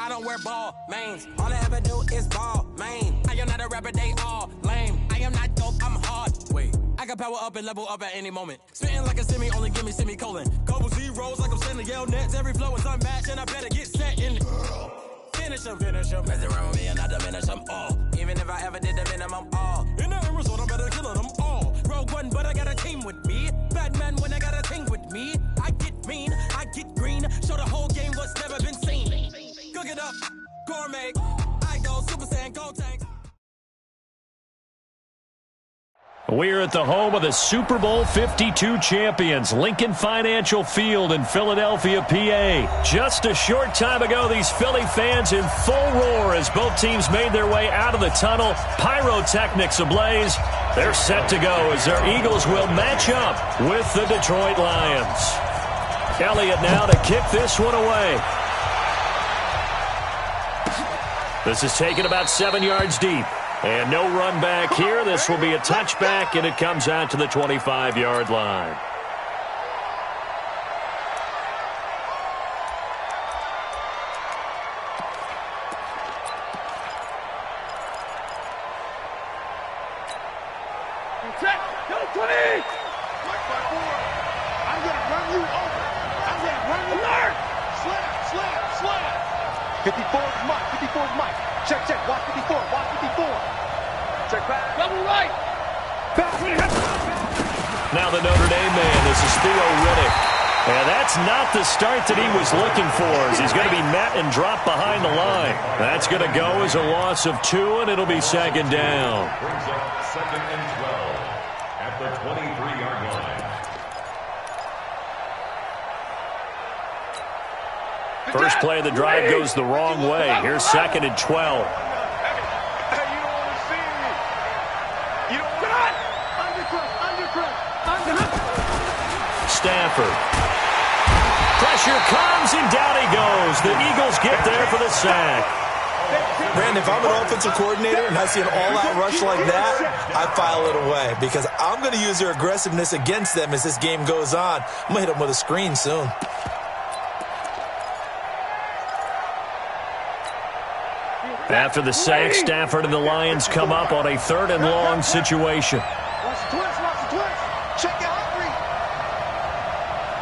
I don't wear ball mains. All I ever do is ball main. I am not a rapper, they all lame. I am not dope, I'm hard. Wait, I can power up and level up at any moment. Spitting like a semi, only give me semicolon. Couple zeros like I'm sending yell nets. Every flow is unmatched and I better get set in. Finish them. Mess around with me and I diminish them all. Even if I ever did the minimum all. In the result, I'm better killing them all. Rogue one, but I got a team with me. Batman when I got a team with me. I get mean, I get green. Show the whole game what's never been seen. Cook it up, gourmet. I go Super Saiyan, go tank. We're at the home of the Super Bowl 52 champions, Lincoln Financial Field in Philadelphia, PA. Just a short time ago, these Philly fans in full roar as both teams made their way out of the tunnel. Pyrotechnics ablaze. They're set to go as their Eagles will match up with the Detroit Lions. Elliott now to kick this one away. This is taken about 7 yards deep. And no run back here. This will be a touchback, and it comes out to the 25-yard line. I'm going to run you over. I'm going to run you over. Slam. 54 is Mike. 54 is Mike. Check. Watch 54. Check back. Double right. Now the Notre Dame man, this is Theo Riddick. And that's not the start that he was looking for, as he's going to be met and dropped behind the line. That's going to go as a loss of 2, and it'll be second down. Brings up second and 12 at the 23-yard line. First play of the drive goes the wrong way. Here's second and 12. Stafford. Pressure comes, and down he goes. The Eagles get there for the sack. Brandon, if I'm an offensive coordinator and I see an all-out rush like that, I file it away because I'm going to use their aggressiveness against them as this game goes on. I'm going to hit them with a screen soon. After the sack, Stafford and the Lions come up on a 3rd and long situation. Watch the twist. Check out 3.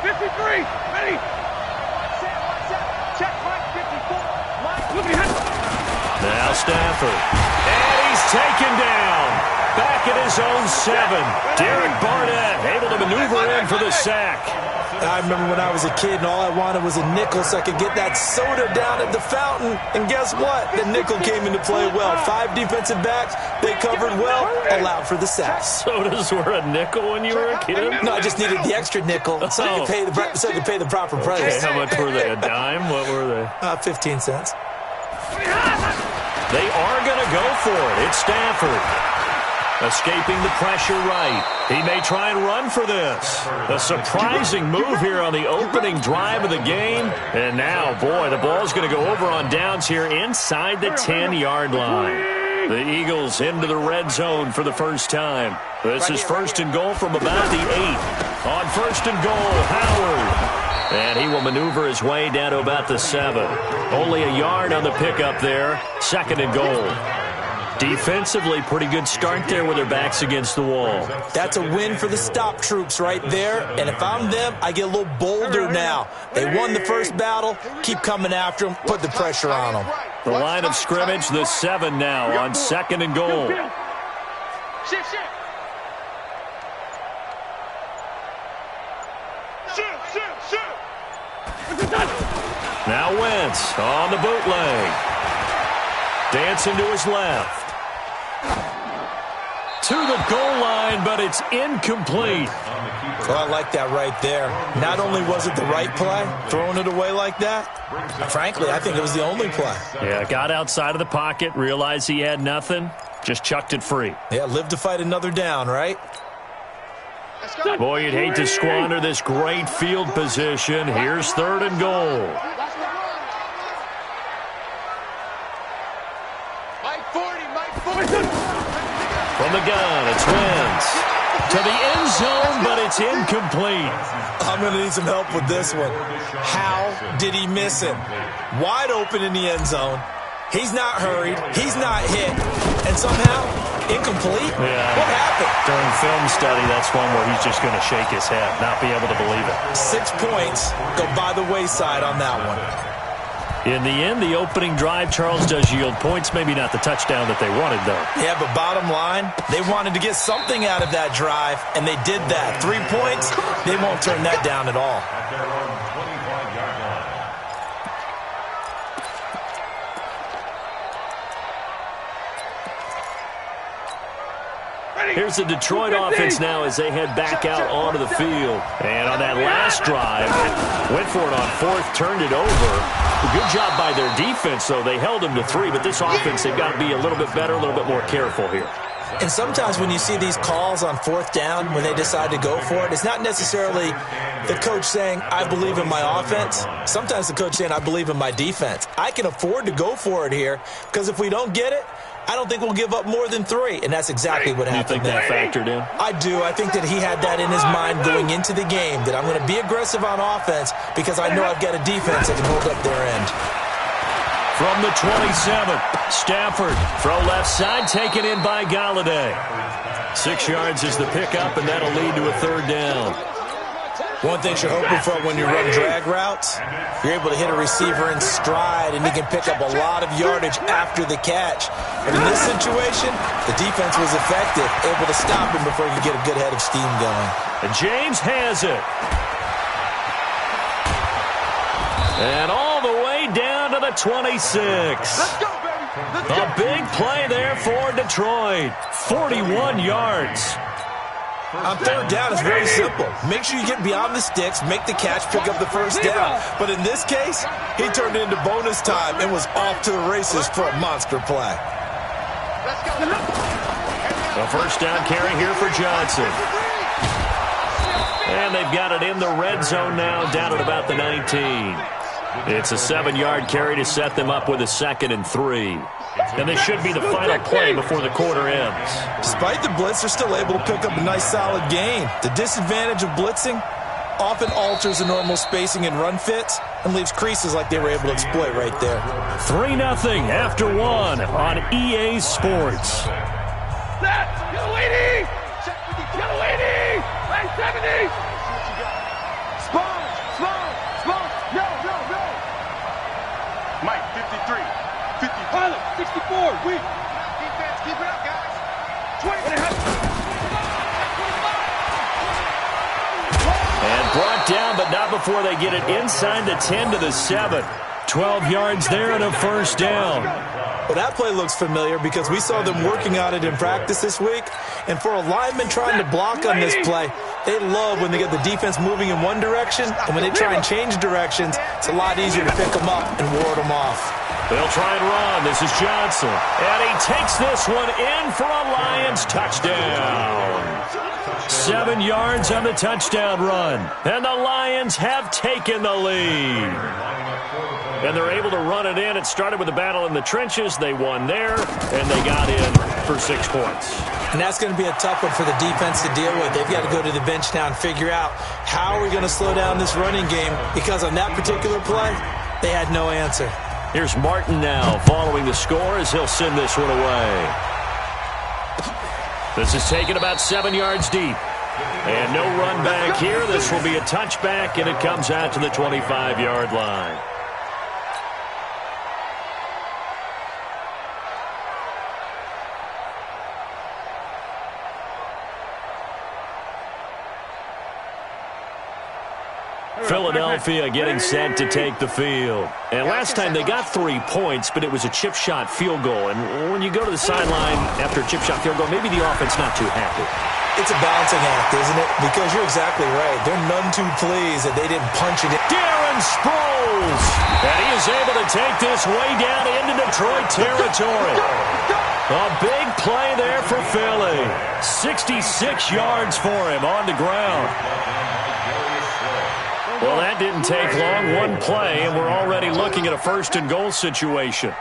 53. Ready. Watch that. Check Mike 54. Mike, look at him. Now Stafford. And he's taken down. Back at his own 7. Derek Barnett able to maneuver in for the sack. I remember when I was a kid and all I wanted was a nickel so I could get that soda down at the fountain. And guess what? The nickel came into play well. 5 defensive backs, they covered well, allowed for the sacks. Sodas were a nickel when you were a kid? No, I just needed the extra nickel so I could pay the proper price. Okay, how much were they? A dime? What were they? 15 cents. They are going to go for it. It's Stafford. Escaping the pressure right. He may try and run for this. A surprising move here on the opening drive of the game. And now, boy, the ball's going to go over on downs here inside the 10-yard line. The Eagles into the red zone for the first time. This is 1st and goal from about the 8. On 1st and goal, Howard. And he will maneuver his way down to about the 7. Only a yard on the pickup there. 2nd and goal. Defensively, pretty good start there with their backs against the wall. That's a win for the stop troops right there. And if I'm them, I get a little bolder now. They won the first battle. Keep coming after them. Put the pressure on them. The line of scrimmage, the 7 now on 2nd and goal. Now Wentz on the bootleg. Dancing to his left. To the goal line, but it's incomplete. Oh, I like that right there. Not only was it the right play, throwing it away like that, frankly, I think it was the only play. Yeah, got outside of the pocket, realized he had nothing, just chucked it free. Yeah, live to fight another down, right? Boy, you'd hate to squander this great field position. Here's 3rd and goal. From the gun, it's Wentz. to the end zone, but it's incomplete. I'm going to need some help with this one. How did he miss him? Wide open in the end zone. He's not hurried. He's not hit. And somehow, incomplete? Yeah. What happened? During film study, that's one where he's just going to shake his head, not be able to believe it. 6 points go by the wayside on that one. In the end, the opening drive, Charles, does yield points. Maybe not the touchdown that they wanted, though. Yeah, but bottom line, they wanted to get something out of that drive, and they did that. 3 points, they won't turn that down at all. At their own 25-yard line. Here's the Detroit offense now as they head back out onto the field. And on that last drive, went for it on fourth, turned it over. Good job by their defense, though. They held them to 3, but this offense, they've got to be a little bit better, a little bit more careful here. And sometimes when you see these calls on fourth down, when they decide to go for it, it's not necessarily the coach saying, I believe in my offense. Sometimes the coach saying, I believe in my defense. I can afford to go for it here because if we don't get it, I don't think we'll give up more than 3, and that's exactly what happened. You think that factored in? I do. I think that he had that in his mind going into the game, that I'm going to be aggressive on offense because I know I've got a defense that can hold up their end. From the 27, Stafford, throw left side, taken in by Galladay. 6 yards is the pickup, and that'll lead to a third down. One thing you're hoping for when you run drag routes, you're able to hit a receiver in stride, and he can pick up a lot of yardage after the catch. But in this situation, the defense was effective, able to stop him before he could get a good head of steam going. And James has it. And all the way down to the 26. Let's go, baby. Let's go. A big play there for Detroit. 41 yards. On third down, it's very simple. Make sure you get beyond the sticks, make the catch, pick up the first down. But in this case, he turned it into bonus time and was off to the races for a monster play. Let's go. A first down carry here for Johnson. And they've got it in the red zone now, down at about the 19. It's a 7-yard carry to set them up with a 2nd and 3. And this should be the final play before the quarter ends. Despite the blitz, they're still able to pick up a nice solid gain. The disadvantage of blitzing often alters the normal spacing and run fits and leaves creases like they were able to exploit right there. 3-0 after 1 on EA Sports. Set. Yellow 80. Yellow 80. Right 70. Spawn. Yo. Mike, 53. 50. Pilot, 64. Weak. Defense, keep it up, guys. 20. And brought down, but not before they get it inside the 10 to the 7. 12 yards there and a first down. Well, that play looks familiar because we saw them working on it in practice this week. And for a lineman trying to block on this play, they love when they get the defense moving in one direction. And when they try and change directions, it's a lot easier to pick them up and ward them off. They'll try and run. This is Johnson. And he takes this one in for a Lions touchdown. 7 yards on the touchdown run. And the Lions have taken the lead. And they're able to run it in. It started with a battle in the trenches. They won there, and they got in for 6 points. And that's going to be a tough one for the defense to deal with. They've got to go to the bench now and figure out how are we going to slow down this running game, because on that particular play, they had no answer. Here's Martin now following the score as he'll send this one away. This is taken about 7 yards deep. And no run back here. This will be a touchback, and it comes out to the 25-yard line. Philadelphia getting set to take the field. And last time they got 3 points, but it was a chip shot field goal. And when you go to the sideline after a chip shot field goal, maybe the offense not too happy. It's a balancing act, isn't it? Because you're exactly right. They're none too pleased that they didn't punch it in. Darren Sproles! And he is able to take this way down into Detroit territory. A big play there for Philly. 66 yards for him on the ground. Well, that didn't take long. One play, and we're already looking at a first-and-goal situation.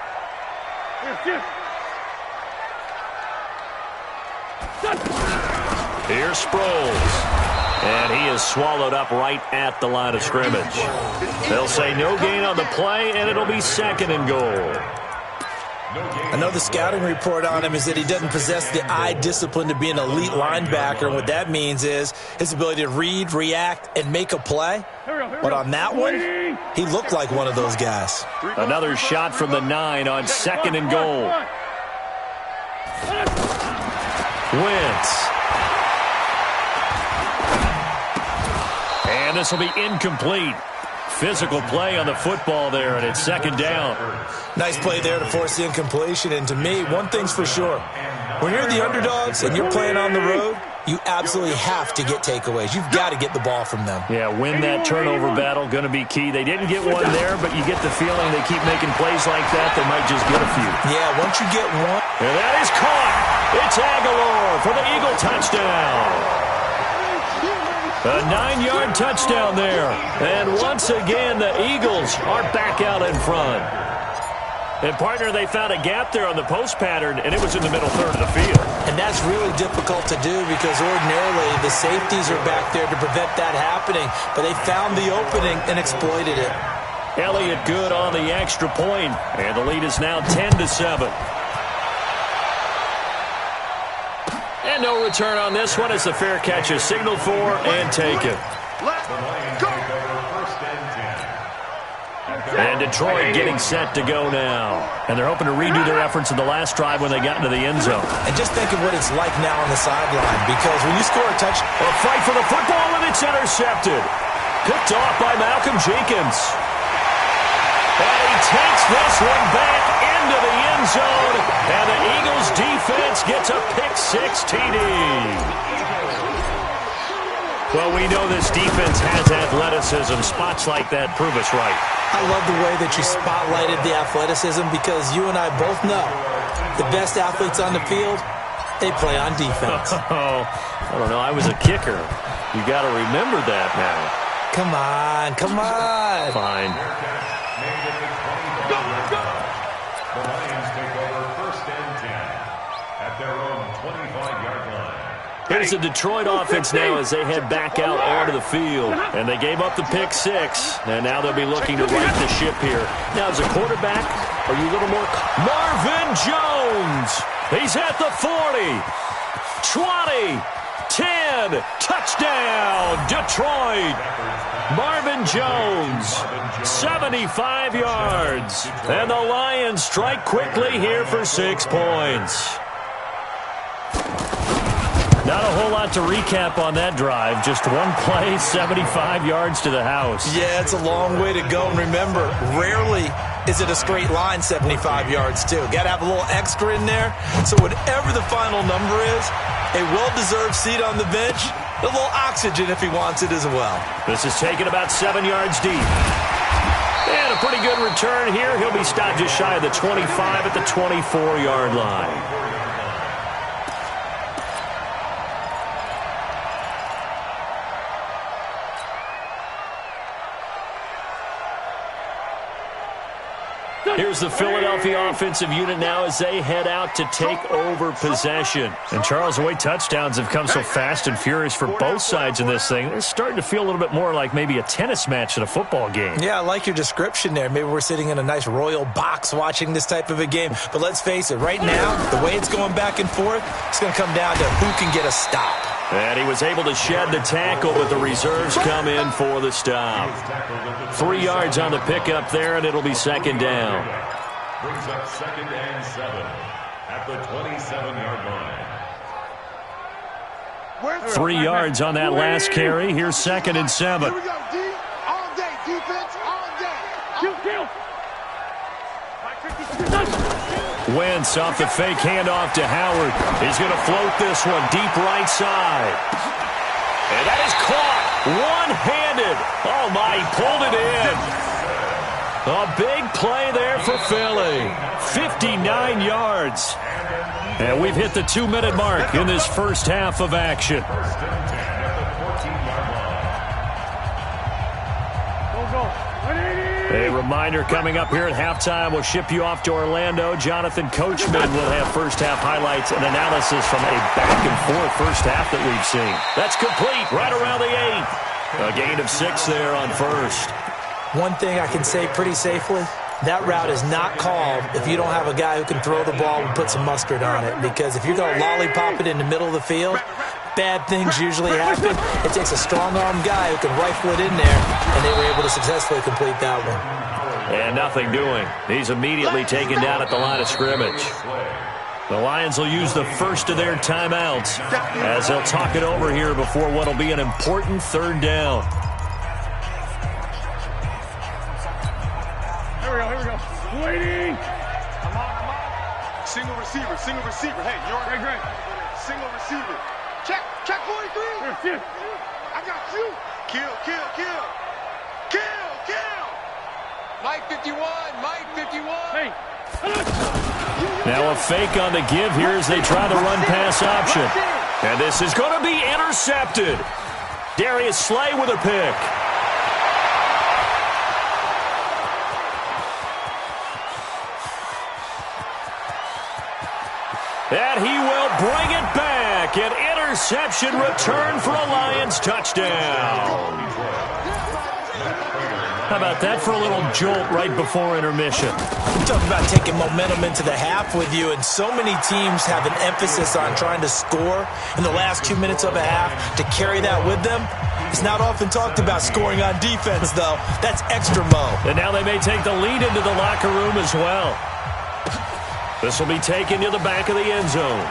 Here's Sproles. And he is swallowed up right at the line of scrimmage. They'll say no gain on the play, and it'll be 2nd and goal. I know the scouting report on him is that he doesn't possess the eye discipline to be an elite linebacker. And what that means is his ability to read, react, and make a play. But on that one, he looked like one of those guys. Another shot from the 9 on 2nd and goal. Wentz. And this will be incomplete. Physical play on the football there, and it's 2nd down. Nice play there to force the incompletion. And to me, one thing's for sure. When you're the underdogs and you're playing on the road, you absolutely have to get takeaways. You've got to get the ball from them. Yeah, win that turnover battle, going to be key. They didn't get one there, but you get the feeling they keep making plays like that, they might just get a few. Yeah, once you get one. And that is caught. It's Aguilar for the Eagle touchdown. A 9-yard touchdown there. And once again, the Eagles are back out in front. And, partner, they found a gap there on the post pattern, and it was in the middle third of the field. And that's really difficult to do because ordinarily the safeties are back there to prevent that happening. But they found the opening and exploited it. Elliott good on the extra point, and the lead is now 10-7. And no return on this one as the fair catch is signaled for and taken. And Detroit getting set to go now. And they're hoping to redo their efforts in the last drive when they got into the end zone. And just think of what it's like now on the sideline, because when you score a touchdown, a fight for the football, and it's intercepted. Picked off by Malcolm Jenkins. And he takes this one back into the end zone, and the Eagles defense gets a pick-6 TD. Well, we know this defense has athleticism. Spots like that prove us right. I love the way that you spotlighted the athleticism because you and I both know the best athletes on the field, they play on defense. Oh, I don't know. I was a kicker. You got to remember that now. Come on, come on. Fine. The Lions take over 1st and 10 at their own 25-yard line. Here's the Detroit offense now as they head back out onto the field. And they gave up the pick-6, and now they'll be looking to right the ship here. Now, as a quarterback, are you a little more... Marvin Jones! He's at the 40, 20, 10, touchdown, Detroit! Marvin Jones, 75 yards. And the Lions strike quickly here for 6 points. Not a whole lot to recap on that drive. Just one play, 75 yards to the house. Yeah, it's a long way to go. And remember, rarely is it a straight line 75 yards, too. Got to have a little extra in there. So whatever the final number is, a well-deserved seat on the bench, a little oxygen if he wants it as well. This is taken about 7 yards deep. And a pretty good return here. He'll be stopped just shy of the 25 at the 24-yard line. Here's the Philadelphia offensive unit now as they head out to take over possession. And Charles, the way touchdowns have come so fast and furious for both sides in this thing, it's starting to feel a little bit more like maybe a tennis match in a football game. Yeah, I like your description there. Maybe we're sitting in a nice royal box watching this type of a game. But let's face it, right now, the way it's going back and forth, it's going to come down to who can get a stop. And he was able to shed the tackle, but the reserves come in for the stop. 3 yards on the pickup there, and it'll be 2nd down. Brings up 2nd and 7 at the 27-yard line. 3 yards on that last carry. Here's 2nd and 7. Here we go, D. All day, defense, all day. Wentz off the fake handoff to Howard. He's going to float this one deep right side. And that is caught one-handed. Oh, my, he pulled it in. A big play there for Philly. 59 yards. And we've hit the 2-minute mark in this first half of action. 1st and 10 at the 14-yard line. Go. A reminder coming up here at halftime. We'll ship you off to Orlando. Jonathan Coachman will have first-half highlights and analysis from a back-and-forth first half that we've seen. That's complete right around the 8. A gain of 6 there on first. One thing I can say pretty safely, that route is not called if you don't have a guy who can throw the ball and put some mustard on it. Because if you're going to lollipop it in the middle of the field, bad things usually happen. It takes a strong-armed guy who can rifle it in there, and they were able to successfully complete that one. And nothing doing. He's immediately taken down at the line of scrimmage. The Lions will use the first of their timeouts as they'll talk it over here before what will be an important third down. Here we go. Waiting. I'm on. Single receiver. Hey, you're great. Single receiver. Check 43. Yes. I got you. Kill. Mike 51. Hey. Now a fake on the give here as they try the run-pass option. And this is going to be intercepted. Darius Slay with a pick. And he will bring it back. An interception return for a Lions touchdown. How about that for a little jolt right before intermission? Talk about taking momentum into the half with you, and so many teams have an emphasis on trying to score in the last 2 minutes of a half to carry that with them. It's not often talked about scoring on defense, though. That's extra mo. And now they may take the lead into the locker room as well. This will be taken to the back of the end zone.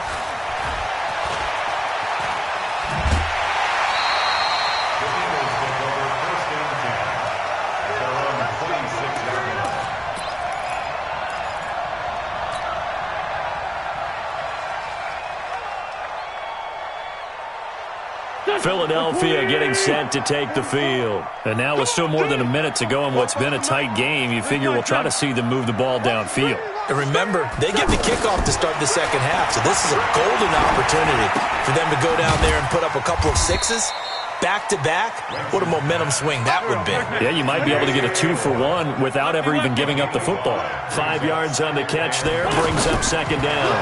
Philadelphia getting set to take the field. And now with still more than a minute to go in what's been a tight game, you figure we'll try to see them move the ball downfield. And remember, they get the kickoff to start the second half, so this is a golden opportunity for them to go down there and put up a couple of sixes back-to-back. What a momentum swing that would be. Yeah, you might be able to get a 2-for-1 without ever even giving up the football. 5 yards on the catch there, brings up second down.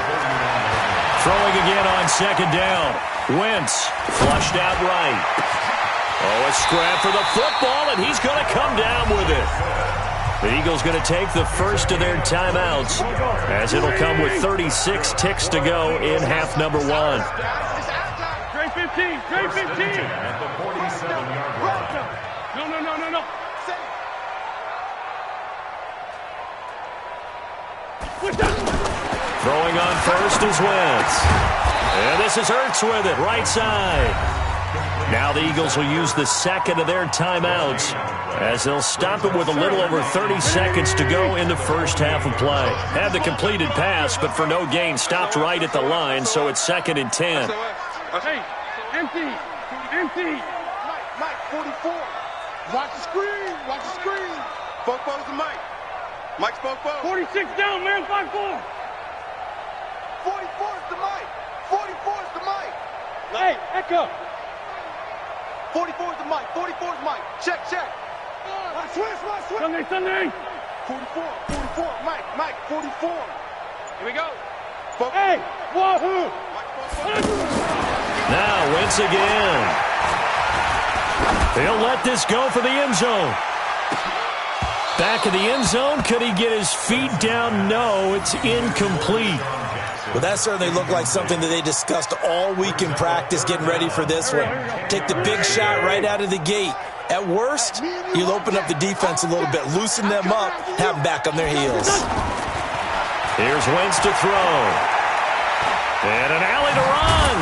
Throwing again on second down. Wentz flushed out right. Oh, a scrap for the football, and he's going to come down with it. The Eagles going to take the first of their timeouts as it'll come with 36 ticks to go in half number 1. Trey 15. At the 47-yard line. No. Throwing on first is Wentz. And this is Ertz with it, right side. Now the Eagles will use the second of their timeouts as they'll stop it with a little over 30 seconds to go in the first half of play. Had the completed pass, but for no gain, stopped right at the line, so it's 2nd and 10. Hey, empty. Mike, 44. Watch the screen. Bofo's to Mike. Mike's Bofo. 46 down, man, 5-4. 44 is to Mike. 44 is to Mike. Hey, Echo. 44 is to Mike. 44 is Mike. Check. Watch switch. Sunday. 44. Mike, 44. Here we go. Hey, wahoo. Now Wentz again. He'll let this go for the end zone. Back of the end zone. Could he get his feet down? No, it's incomplete. Well, that certainly looked like something that they discussed all week in practice, getting ready for this one. Take the big shot right out of the gate. At worst, you'll open up the defense a little bit, loosen them up, have them back on their heels. Here's Wentz to throw. And an alley to run.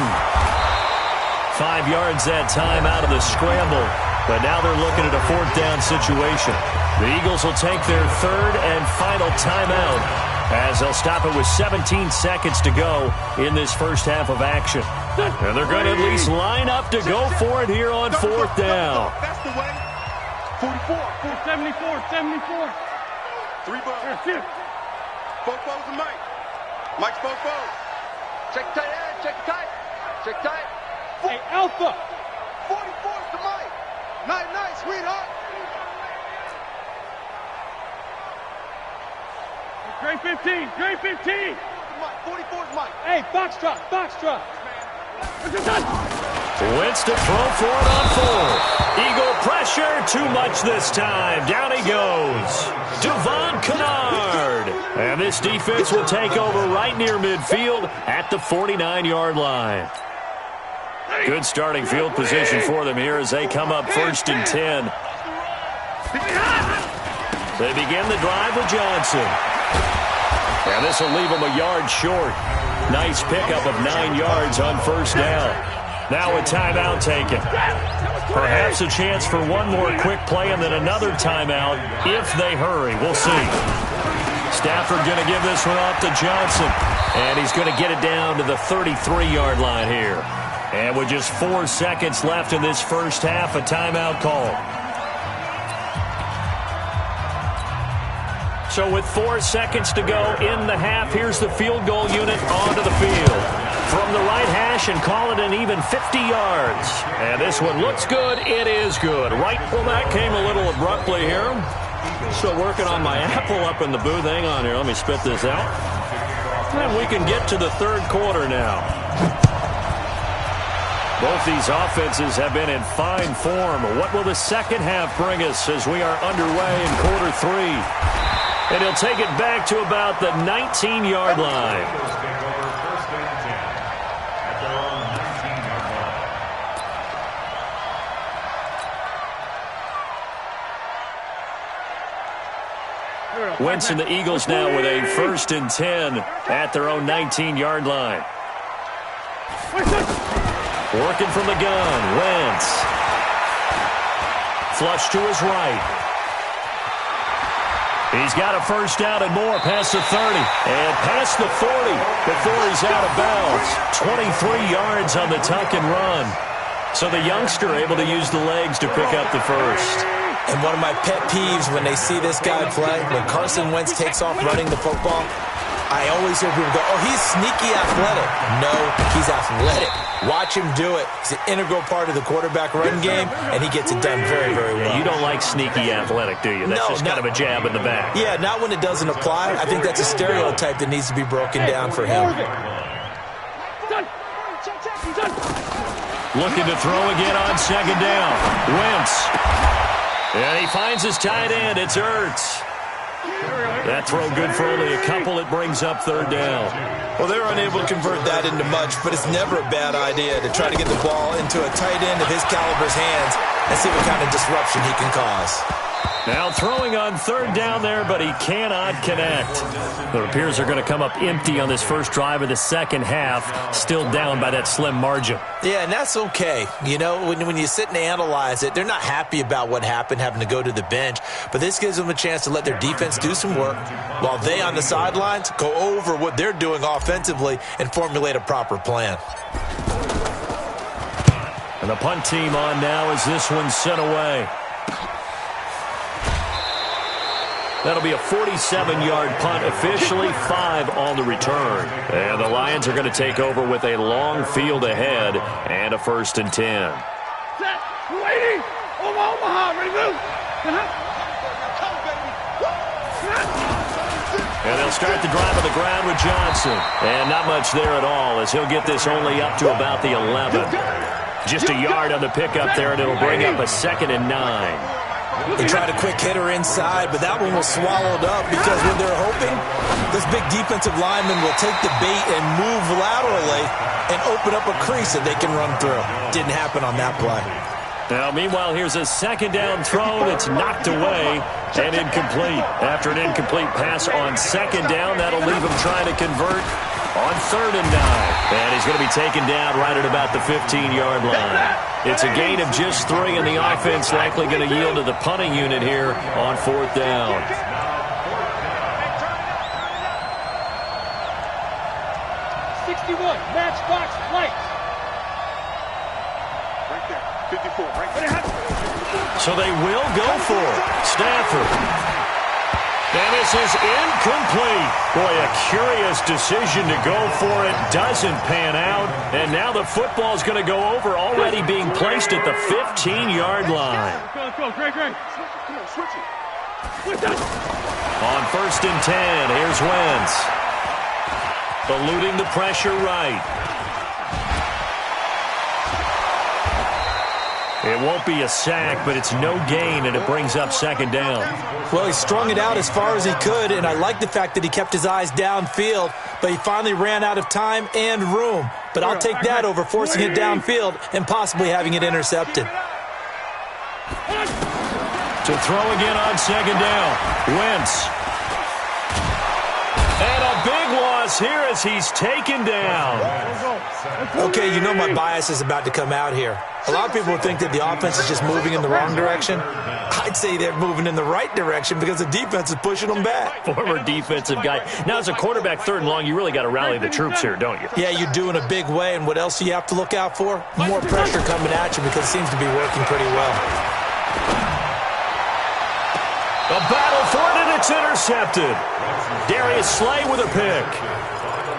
5 yards that time out of the scramble. But now they're looking at a 4th down situation. The Eagles will take their 3rd and final timeout as they'll stop it with 17 seconds to go in this first half of action. And they're going to at least line up to go for it here on 4th down. That's the way. 44. 74. 3 balls. Bofo's to Mike. Mike's Bofo. Check tight. Hey, Alpha. 44 is to Mike. Night, sweetheart. Grade 15, grade 15. 44's Mike. Hey, box drop, box drop. Wentz to throw for it on 4. Eagle pressure, too much this time. Down he goes. Devon Kennard. And this defense will take over right near midfield at the 49-yard line. Good starting field position for them here as they come up 1st and 10. They begin the drive with Johnson. And this will leave them a yard short. Nice pickup of 9 yards on 1st down. Now a timeout taken. Perhaps a chance for one more quick play and then another timeout if they hurry. We'll see. Stafford going to give this one off to Johnson. And he's going to get it down to the 33-yard line here. And with just 4 seconds left in this first half, a timeout call. So with 4 seconds to go in the half, here's the field goal unit onto the field. From the right hash and call it an even 50 yards. And this one looks good. It is good. Right. Well, that came a little abruptly here. Still working on my apple up in the booth. Hang on here. Let me spit this out. And we can get to the 3rd quarter now. Both these offenses have been in fine form. What will the second half bring us as we are underway in quarter 3? And he'll take it back to about the 19-yard line. Wentz and the Eagles now with a 1st and 10 at their own 19-yard line. Working from the gun, Wentz. Flush to his right. He's got a 1st down and more past the 30 and past the 40 before he's out of bounds. 23 yards on the tuck and run. So the youngster able to use the legs to pick up the 1st. And one of my pet peeves when they see this guy play, when Carson Wentz takes off running the football, I always hear people go, oh, he's sneaky athletic. No, he's athletic. Watch him do it. He's an integral part of the quarterback run game, and he gets it done very, very well. You don't like sneaky athletic, do you? That's just kind of a jab in the back. Yeah, not when it doesn't apply. I think that's a stereotype that needs to be broken down for him. Looking to throw again on 2nd down. Wentz. And he finds his tight end. It's Ertz. That throw good for only a couple. It brings up 3rd down. Well, they're unable to convert that into much, but it's never a bad idea to try to get the ball into a tight end of his caliber's hands and see what kind of disruption he can cause. Now throwing on 3rd down there, but he cannot connect. It appears they're going to come up empty on this first drive of the second half, still down by that slim margin. Yeah, and that's okay. You know, when you sit and analyze it, they're not happy about what happened, having to go to the bench, but this gives them a chance to let their defense do some work while they on the sidelines go over what they're doing offensively and formulate a proper plan. And the punt team on now as this one's sent away. That'll be a 47-yard punt, officially 5 on the return. And the Lions are going to take over with a long field ahead and a 1st and 10. Set, waiting, Omaha, ready, move. And they'll start the drive on the ground with Johnson. And not much there at all as he'll get this only up to about the 11. Just a yard on the pickup there, and it'll bring up a 2nd and 9. They tried a quick hitter inside, but that one was swallowed up because when they're hoping, this big defensive lineman will take the bait and move laterally and open up a crease that they can run through. Didn't happen on that play. Now, meanwhile, here's a 2nd down throw that's knocked away and incomplete. After an incomplete pass on 2nd down, that'll leave him trying to convert on 3rd and 9. And he's going to be taken down right at about the 15-yard line. It's a gain of just 3, and the offense likely going to yield to the punting unit here on 4th down. Matchbox lights. Right there, 54, right there. So they will go for it. Stafford. And this is incomplete. Boy, a curious decision to go for it. Doesn't pan out. And now the football is going to go over, already being placed at the 15-yard line. Go, Greg. Come on, switch it. On 1st and 10, here's Wentz. Eluding the pressure right. It won't be a sack, but it's no gain, and it brings up 2nd down. Well, he strung it out as far as he could, and I like the fact that he kept his eyes downfield, but he finally ran out of time and room. But I'll take that over forcing it downfield and possibly having it intercepted. To throw again on 2nd down. Wentz. And a big loss here as he's taken down. Okay, you know my bias is about to come out here. A lot of people would think that the offense is just moving in the wrong direction. I'd say they're moving in the right direction because the defense is pushing them back. Former defensive guy. Now, as a quarterback, 3rd and long, you really got to rally the troops here, don't you? Yeah, you do in a big way. And what else do you have to look out for? More pressure coming at you because it seems to be working pretty well. A battle for it, and it's intercepted. Darius Slay with a pick.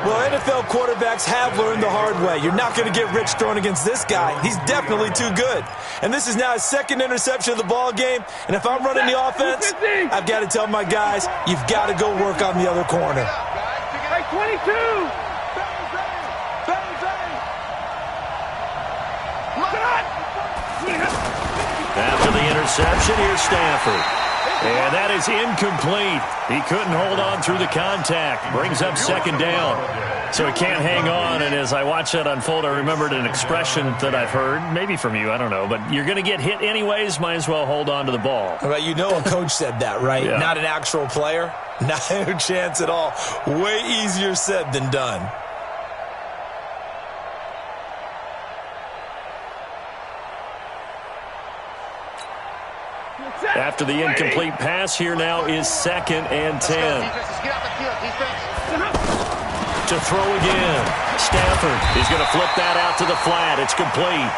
Well, NFL quarterbacks have learned the hard way. You're not going to get rich throwing against this guy. He's definitely too good. And this is now his 2nd interception of the ball game. And if I'm running the offense, I've got to tell my guys, you've got to go work on the other corner. Hey, 22! After the interception, here's Stafford. And that is incomplete. He couldn't hold on through the contact. Brings up 2nd down. So he can't hang on. And as I watched that unfold, I remembered an expression that I've heard, maybe from you, I don't know. But you're going to get hit anyways, might as well hold on to the ball. Well, you know a coach said that, right? Yeah. Not an actual player? No chance at all. Way easier said than done. After the incomplete pass, here now is 2nd and 10. To throw again. Stafford is going to flip that out to the flat. It's complete.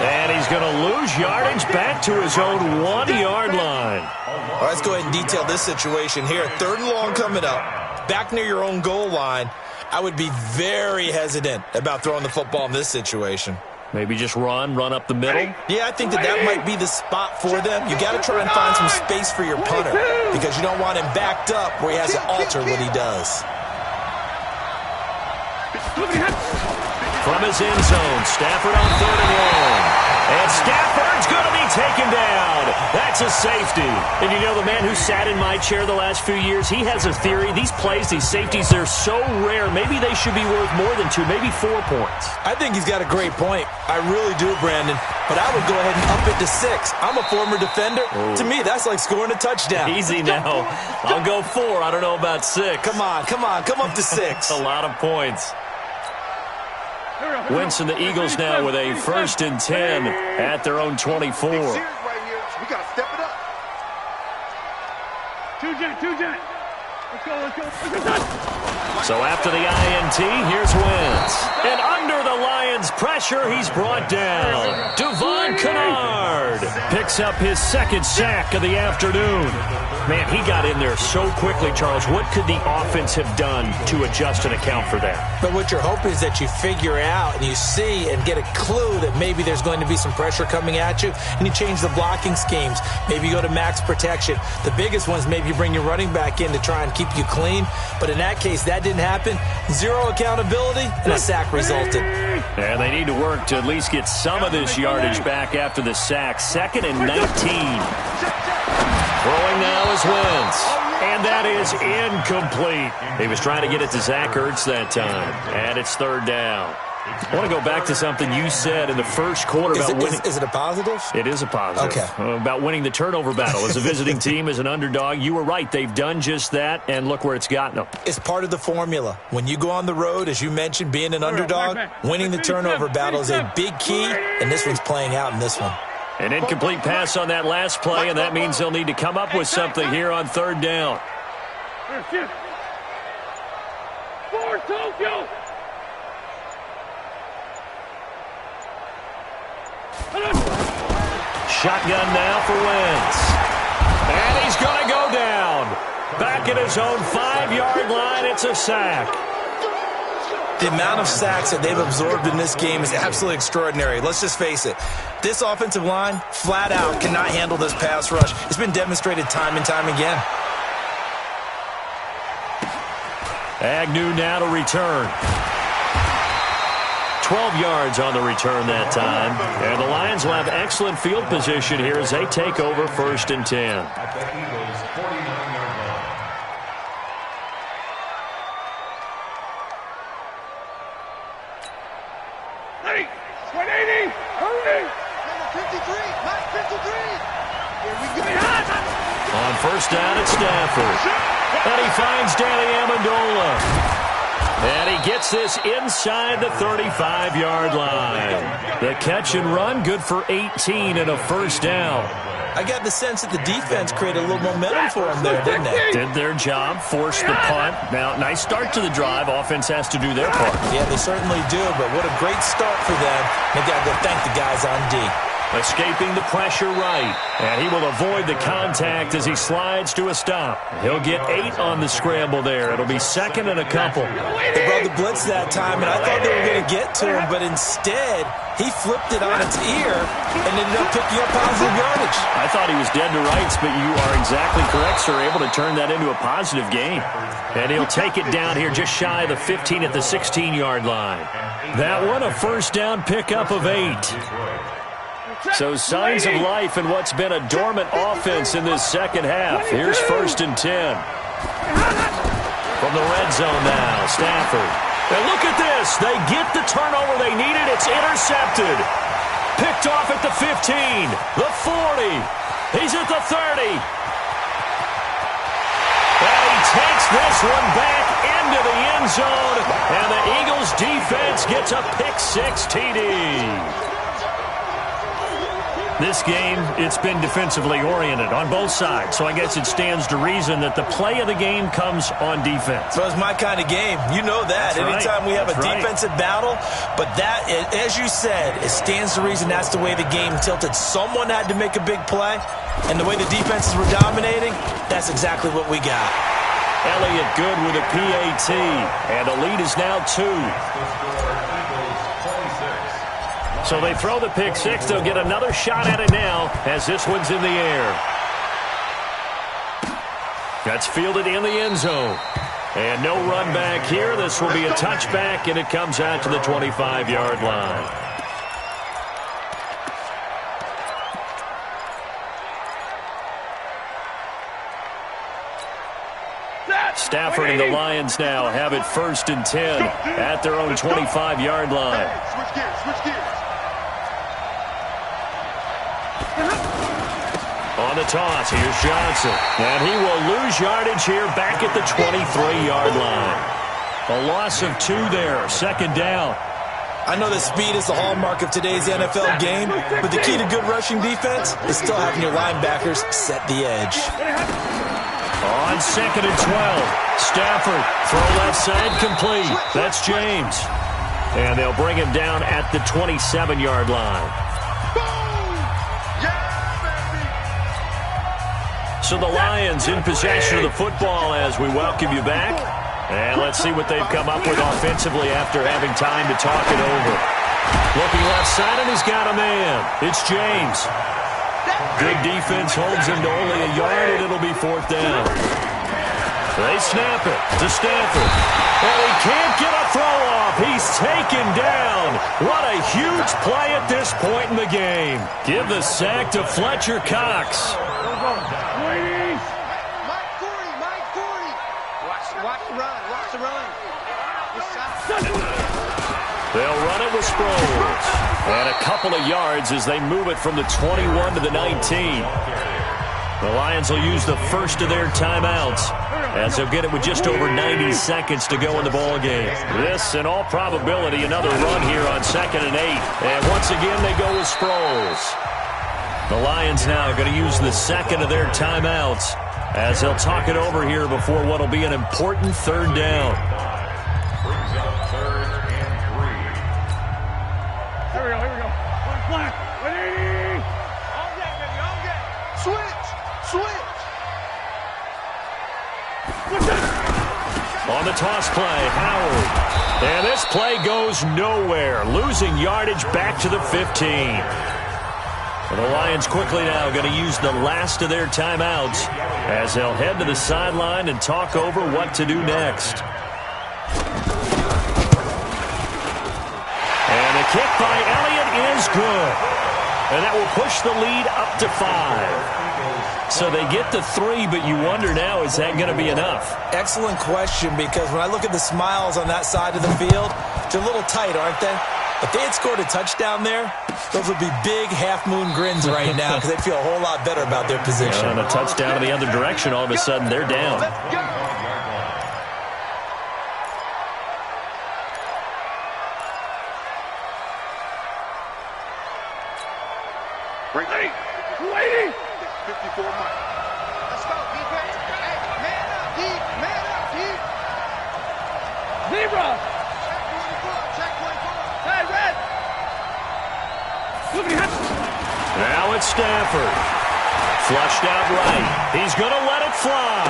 And he's going to lose yardage back to his own 1-yard line. All right, let's go ahead and detail this situation here. 3rd and long coming up. Back near your own goal line. I would be very hesitant about throwing the football in this situation. Maybe just run up the middle? Yeah, I think that might be the spot for them. You got to try and find some space for your punter because you don't want him backed up where he has to alter what he does. From his end zone, Stafford on 3rd and long. And Stafford's going to be taken down. That's a safety. And you know, the man who sat in my chair the last few years, he has a theory. These plays, these safeties, they're so rare. Maybe they should be worth more than 2, maybe 4 points. I think he's got a great point. I really do, Brandon. But I would go ahead and up it to 6. I'm a former defender. Ooh. To me, that's like scoring a touchdown. Easy now. I'll go 4. I don't know about 6. Come on. Come up to 6. That's a lot of points. Wentz and the Eagles now with a 1st and 10 at their own 24. We got to step it up. Two jet. Let's go. So after the INT, here's Wentz. And under the Lions' pressure, he's brought down. Devon Kennard picks up his 2nd sack of the afternoon. Man, he got in there so quickly, Charles. What could the offense have done to adjust and account for that? But what you're hoping is that you figure out and you see and get a clue that maybe there's going to be some pressure coming at you, and you change the blocking schemes. Maybe you go to max protection. The biggest one is maybe you bring your running back in to try and keep you clean. But in that case, that didn't happen. 0 accountability, and a sack resulted. And they need to work to at least get some of this yardage back after the sack. 2nd and 19. Throwing now is Wentz. And that is incomplete. He was trying to get it to Zach Ertz that time. And it's 3rd down. I want to go back to something you said in the first quarter about winning. Is it a positive? It is a positive. Okay. About winning the turnover battle. As a visiting team, as an underdog, you were right. They've done just that, and look where it's gotten them. It's part of the formula. When you go on the road, as you mentioned, being an underdog, winning the turnover battle is a big key, and this one's playing out in this one. An incomplete pass on that last play, and that means they'll need to come up with something here on 3rd down. For Tokyo! Shotgun now for Wentz. And he's going to go down. Back at his own 5-yard line, it's a sack. The amount of sacks that they've absorbed in this game is absolutely extraordinary. Let's just face it. This offensive line, flat out, cannot handle this pass rush. It's been demonstrated time and time again. Agnew now to return. 12 yards on the return that time. And the Lions will have excellent field position here as they take over 1st and 10. At the Eagles' 49-yard line. Ready? 180. Hurry. Number 53. Mike 53. Here we go. On 1st down, it's Stafford. And he finds Danny Amendola. And he gets this inside the 35-yard line. The catch and run, good for 18 and a 1st down. I got the sense that the defense created a little momentum for them there, didn't they? Did their job, forced the punt. Now, nice start to the drive. Offense has to do their part. Yeah, they certainly do, but what a great start for them. They got to go thank the guys on D. Escaping the pressure right. And he will avoid the contact as he slides to a stop. He'll get 8 on the scramble there. It'll be 2nd and a couple. They brought the blitz that time, and I thought they were going to get to him, but instead, he flipped it on its ear and ended up picking up positive yardage. I thought he was dead to rights, but you are exactly correct, sir. Able to turn that into a positive gain. And he'll take it down here just shy of the 15 at the 16-yard line. That one, a 1st down pickup of 8. So signs of life in what's been a dormant offense in this second half. Here's 1st and 10. From the red zone now, Stafford. And look at this. They get the turnover they needed. It's intercepted. Picked off at the 15, the 40. He's at the 30. And he takes this one back into the end zone. And the Eagles defense gets a pick-6 TD. This game, it's been defensively oriented on both sides, so I guess it stands to reason that the play of the game comes on defense. So it's my kind of game. You know that. That's Anytime we have That's a defensive battle, but that, as you said, it stands to reason that's the way the game tilted. Someone had to make a big play, and the way the defenses were dominating, that's exactly what we got. Elliott good with a PAT, and the lead is now 2. So they throw the pick-6. They'll get another shot at it now as this one's in the air. That's fielded in the end zone. And no run back here. This will be a touchback, and it comes out to the 25-yard line. Stafford and the Lions now have it 1st and 10 at their own 25-yard line. Switch gears, switch gears. On the toss, here's Johnson. And he will lose yardage here back at the 23-yard line. A loss of 2 there, 2nd down. I know that speed is the hallmark of today's NFL game, but the key to good rushing defense is still having your linebackers set the edge. On 2nd and 12, Stafford, throw left side complete. That's James. And they'll bring him down at the 27-yard line. So the Lions in possession of the football as we welcome you back. And let's see what they've come up with offensively after having time to talk it over. Looking left side, and he's got a man. It's James. Good defense holds him to only a yard, and it'll be 4th down. They snap it to Stafford. And he can't get a throw off. He's taken down. What a huge play at this point in the game. Give the sack to Fletcher Cox. Watch the run. They'll run it with Sproles. And a couple of yards as they move it from the 21 to the 19. The Lions will use the first of their timeouts as they'll get it with just over 90 seconds to go in the ball game. This, in all probability, another run here on 2nd and 8. And once again, they go with Sproles. The Lions now going to use the second of their timeouts as they'll talk it over here before what will be an important 3rd down. Brings up 3rd and 3. Here we go. Flag. 180. All game, baby, all game. Switch. On the toss play, Howard. And this play goes nowhere, losing yardage back to the 15. And the Lions quickly now going to use the last of their timeouts as they'll head to the sideline and talk over what to do next. And the kick by Elliott is good. And that will push the lead up to 5. So they get to 3, but you wonder now, is that going to be enough? Excellent question, because when I look at the smiles on that side of the field, they're a little tight, aren't they? If they had scored a touchdown there, those would be big half-moon grins right now because they'd feel a whole lot better about their position. And a touchdown in the other direction, all of a sudden they're down. Hey, 280. 54 Mike. Let's go, defense. Hey, man up, deep. Man up, deep. Zebra. Check 24. Hey, red. Now it's Stafford. Flushed out right. He's going to let it fly.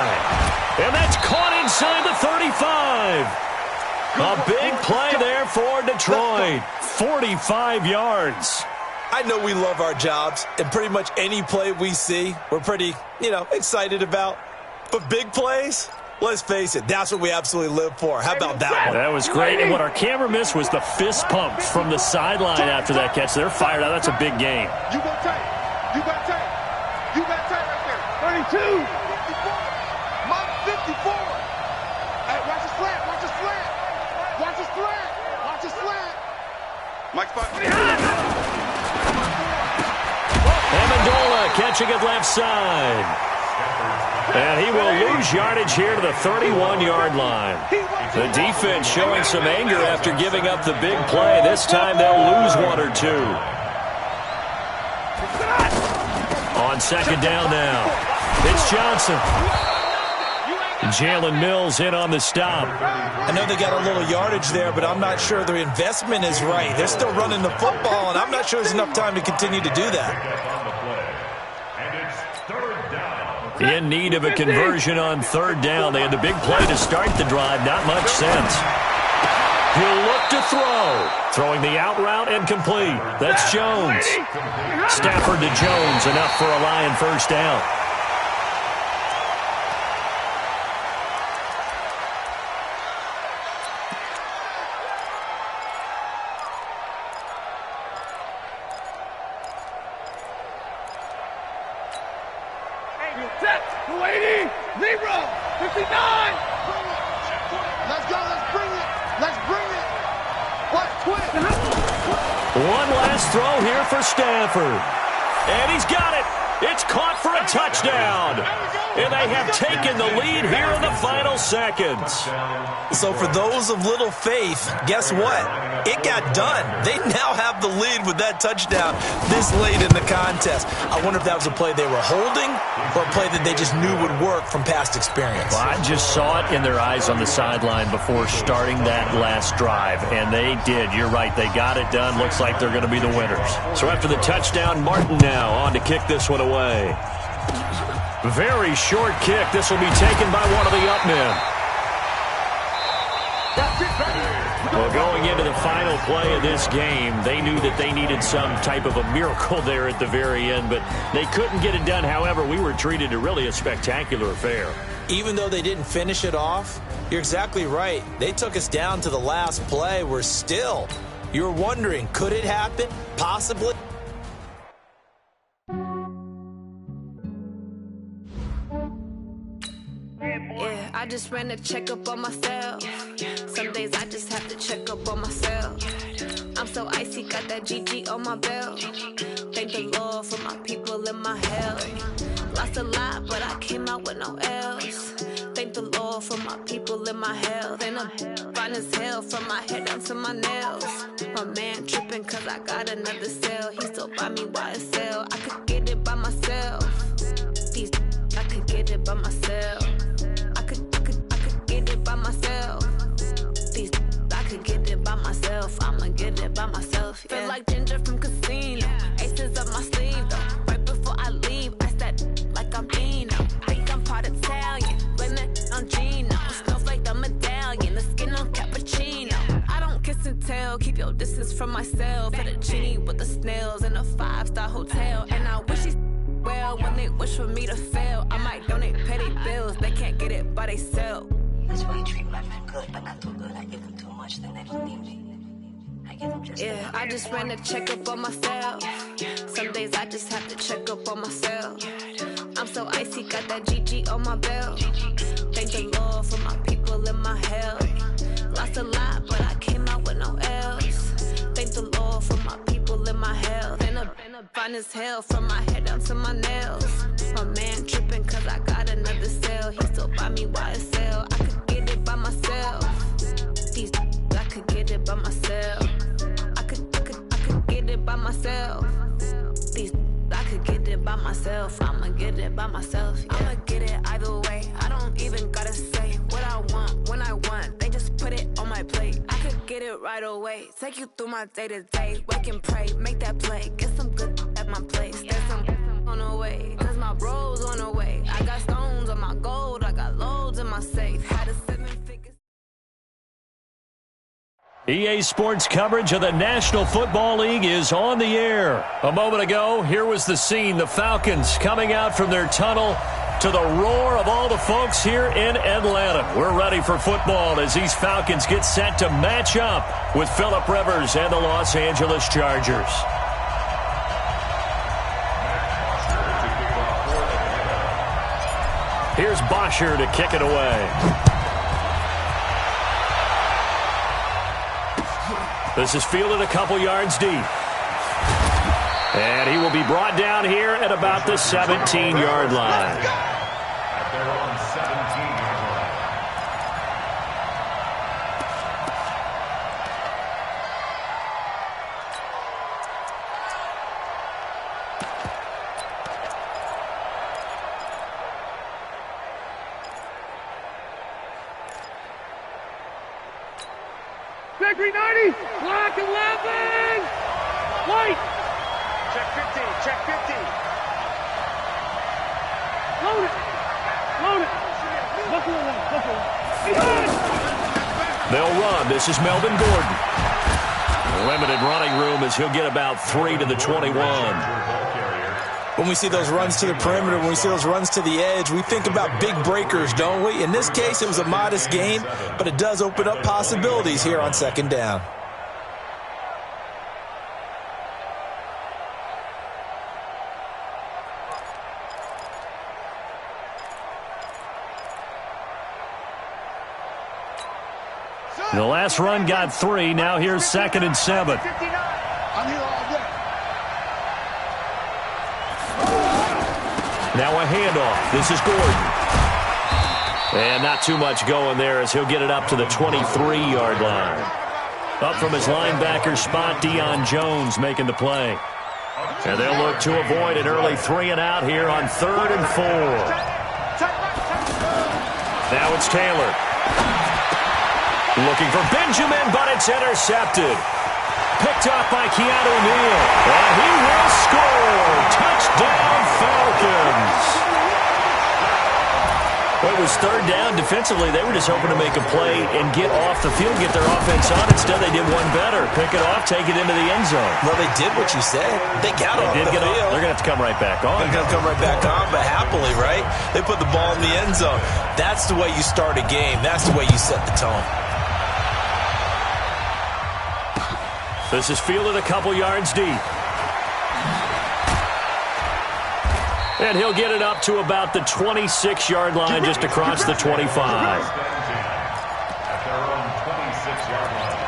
And that's caught inside the 35. A big play there for Detroit. 45 yards. I know we love our jobs, and pretty much any play we see, we're pretty, excited about. But big plays, let's face it, that's what we absolutely live for. How about that one? That was great. And what our camera missed was the fist pump from the sideline after that catch. They're fired out. That's a big game. You got tight. You got tight. You got tight right there. 32. 54. Mike 54. Hey, watch the slant. Watch the slant. Watch the slant. Watch the slant. Mike's back. Amendola catching it left side. And he will lose yardage here to the 31-yard line. The defense showing some anger after giving up the big play. This time they'll lose 1 or 2. On second down now, it's Johnson. Jalen Mills in on the stop. I know they got a little yardage there, but I'm not sure their investment is right. They're still running the football, and I'm not sure there's enough time to continue to do that. In need of a conversion on third down. They had the big play to start the drive. Not much sense. He'll look to throw. Throwing the out route and complete. That's Jones. Stafford to Jones. Enough for a Lion first down. One last throw here for Stafford. And he's got it. It's caught for a touchdown. And they have taken the lead here in the final seconds. So for those of little faith, guess what? It got done. They now have the lead with that touchdown this late in the contest. I wonder if that was a play they were holding or a play that they just knew would work from past experience. Well, I just saw it in their eyes on the sideline before starting that last drive, and they did. You're right. They got it done. Looks like they're going to be the winners. So after the touchdown, Martin now on to kick this one away. Very short kick. This will be taken by one of the up men. Well, going into the final play of this game, they knew that they needed some type of a miracle there at the very end, but they couldn't get it done. However, we were treated to really a spectacular affair. Even though they didn't finish it off, you're exactly right. They took us down to the last play. We're still, you're wondering, could it happen? Possibly. Yeah, I just ran a checkup on myself. Some days I just have to check up on myself. I'm so icy, got that GG on my belt. Thank the Lord for my people and my health. Lost a lot, but I came out with no L's. Thank the Lord for my people and my health. And I'm fine as hell from my head down to my nails. My man tripping cause I got another cell. He still buy me YSL. I could get it by myself. These I could get it by myself. I could get it by myself. These I could get it by myself. I'ma get it by myself. Yeah. Feel like Ginger from Casino. Aces up my sleeve though. Right before I leave, I said like I'm Dino. Think I'm part Italian. Blame it on Gino. Snowflake the medallion. the skin on cappuccino. I don't kiss and tell, keep your distance from myself. Fettuccine with the snails in a 5-star hotel. And I wish these well when they wish for me to fail. I might donate petty bills, they can't get it by themselves. That's why you treat my men good, but not too good. I give them too much, then they don't need me. I give them just I just ran a checkup on myself. Some days I just have to check up on myself. I'm so icy, got that GG on my belt. Thank the Lord for my people in my health. Lost a lot, but I came out with no L's. Thank the Lord for my people in my health. Been a fine as hell from my head down to my nails. My man tripping cause I got another cell. He still buy me YSL. I could get it by myself. These I could get it by myself. I could get it by myself. These I could get it by myself. I'ma get it by myself. Yeah. I'ma get it either way. I don't even gotta say what I want when I want. They just put it on my plate. I could get it right away. Take you through my day to day. Wake and pray, make that play. Get some good at my place. There's some on the way. Cause my bro's on the way. I got stones on my gold. I got loads in my safe. Had a 7-figure. EA Sports coverage of the National Football League is on the air. A moment ago, here was the scene. The Falcons coming out from their tunnel to the roar of all the folks here in Atlanta. We're ready for football as these Falcons get set to match up with Phillip Rivers and the Los Angeles Chargers. Here's Bosher to kick it away. This is fielded a couple yards deep. And he will be brought down here at about the 17-yard line. At their own 17-yard line. Victory 90! Block 11! White! Check 15, check 15. Load it! Load it! Buckle it up, buckle it up. They'll run. This is Melvin Gordon. Limited running room as he'll get about 3 to the 21. When we see those runs to the perimeter, when we see those runs to the edge, we think about big breakers, don't we? In this case, it was a modest gain, but it does open up possibilities here on second down. The last run got 3. Now here's 2nd and 7. I'm here all day. Now a handoff. This is Gordon. And not too much going there as he'll get it up to the 23-yard line. Up from his linebacker spot, Deion Jones making the play. And they'll look to avoid an early 3-and-out here on 3rd and 4. Now it's Taylor. Looking for Benjamin, but it's intercepted. Picked up by Keanu Neal. And he will score. Touchdown, Falcons. Well, it was 3rd down. Defensively, they were just hoping to make a play and get off the field, get their offense on. Instead, they did one better. Pick it off, take it into the end zone. Well, they did what you said. They got off the field. They're going to have to come right back on. They're going to come right back on, but happily, right? They put the ball in the end zone. That's the way you start a game. That's the way you set the tone. This is fielded a couple yards deep. And he'll get it up to about the 26-yard line, just across the 25. At their own 26-yard line.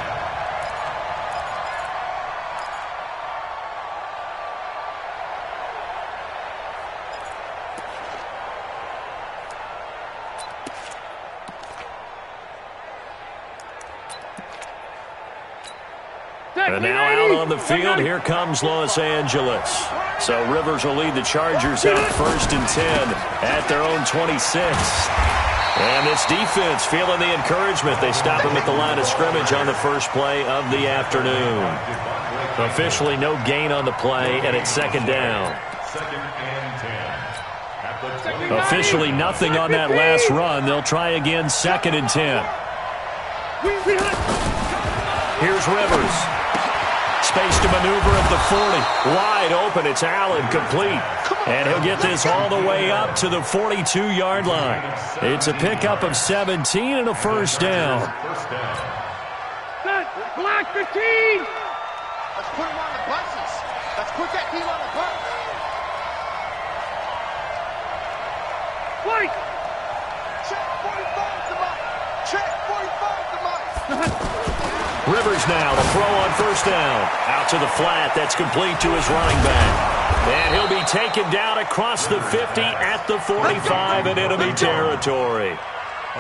And now out on the field, here comes Los Angeles. So Rivers will lead the Chargers out 1st and 10 at their own 26. And this defense feeling the encouragement. They stop him at the line of scrimmage on the first play of the afternoon. Officially no gain on the play, and it's 2nd down. 2nd and 10. Officially nothing on that last run. They'll try again 2nd and 10. Here's Rivers. Space to maneuver at the 40. Wide open. It's Allen complete. And he'll get this all the way up to the 42-yard line. It's a pickup of 17 and a first down. Black 15! Let's put him on the buses. Let's put that team on the bus. White! Check 45 to Mike. Check 45 to Mike. Rivers now to throw on first down. Out to the flat. That's complete to his running back. And he'll be taken down across the 50 at the 45 in enemy territory.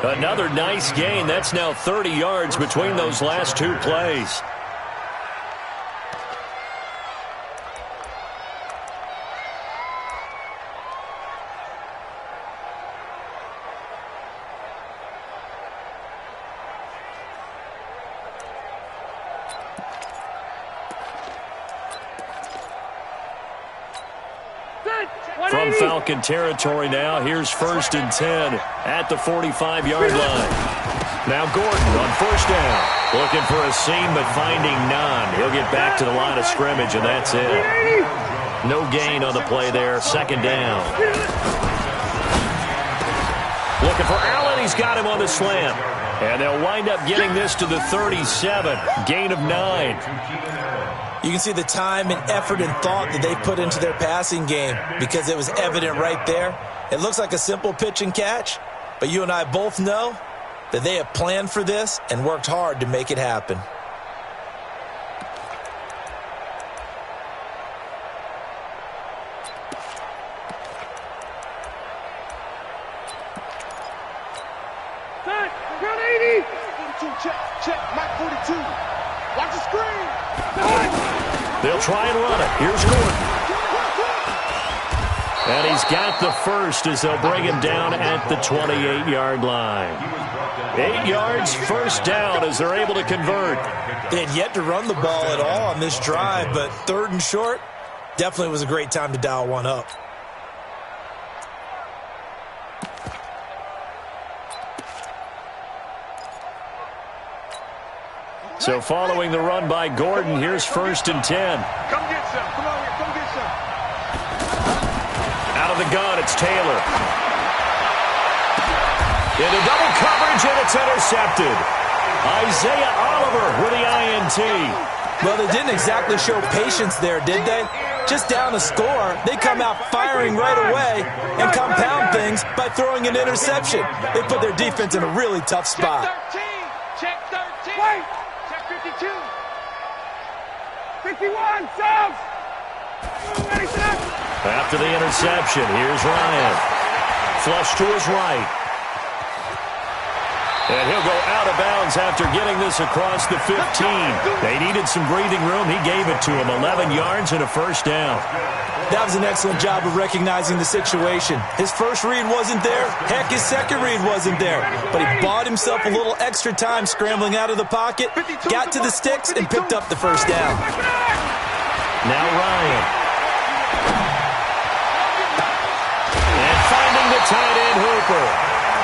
Another nice gain. That's now 30 yards between those last two plays. From Falcon territory now, here's 1st and 10 at the 45-yard line. Now Gordon on first down. Looking for a seam, but finding none. He'll get back to the line of scrimmage, and that's it. No gain on the play there. 2nd down. Looking for Allen. He's got him on the slant. And they'll wind up getting this to the 37. Gain of 9. You can see the time and effort and thought that they put into their passing game because it was evident right there. It looks like a simple pitch and catch, but you and I both know that they have planned for this and worked hard to make it happen. Check, Mike 42. Watch the screen. They'll try and run it. Here's Gordon. And he's got the first as they'll bring him down at the 28-yard line. 8 yards, first down as they're able to convert. They had yet to run the ball at all on this drive, but 3rd and short definitely was a great time to dial one up. So following the run by Gordon, here's 1st and 10. Come get some. Come on here. Come get some. Out of the gun, it's Taylor. Into double coverage, and it's intercepted. Isaiah Oliver with the INT. Well, they didn't exactly show patience there, did they? Just down a score, they come out firing right away and compound things by throwing an interception. They put their defense in a really tough spot. Check 13. Wait. Check 52. 51. Subs. After the interception, here's Ryan. Flush to his right. And he'll go out of bounds after getting this across the 15. They needed some breathing room. He gave it to him. 11 yards and a first down. That was an excellent job of recognizing the situation. His first read wasn't there. Heck, his second read wasn't there. But he bought himself a little extra time scrambling out of the pocket, got to the sticks, and picked up the first down. Now Ryan. And finding the tight end Hooper.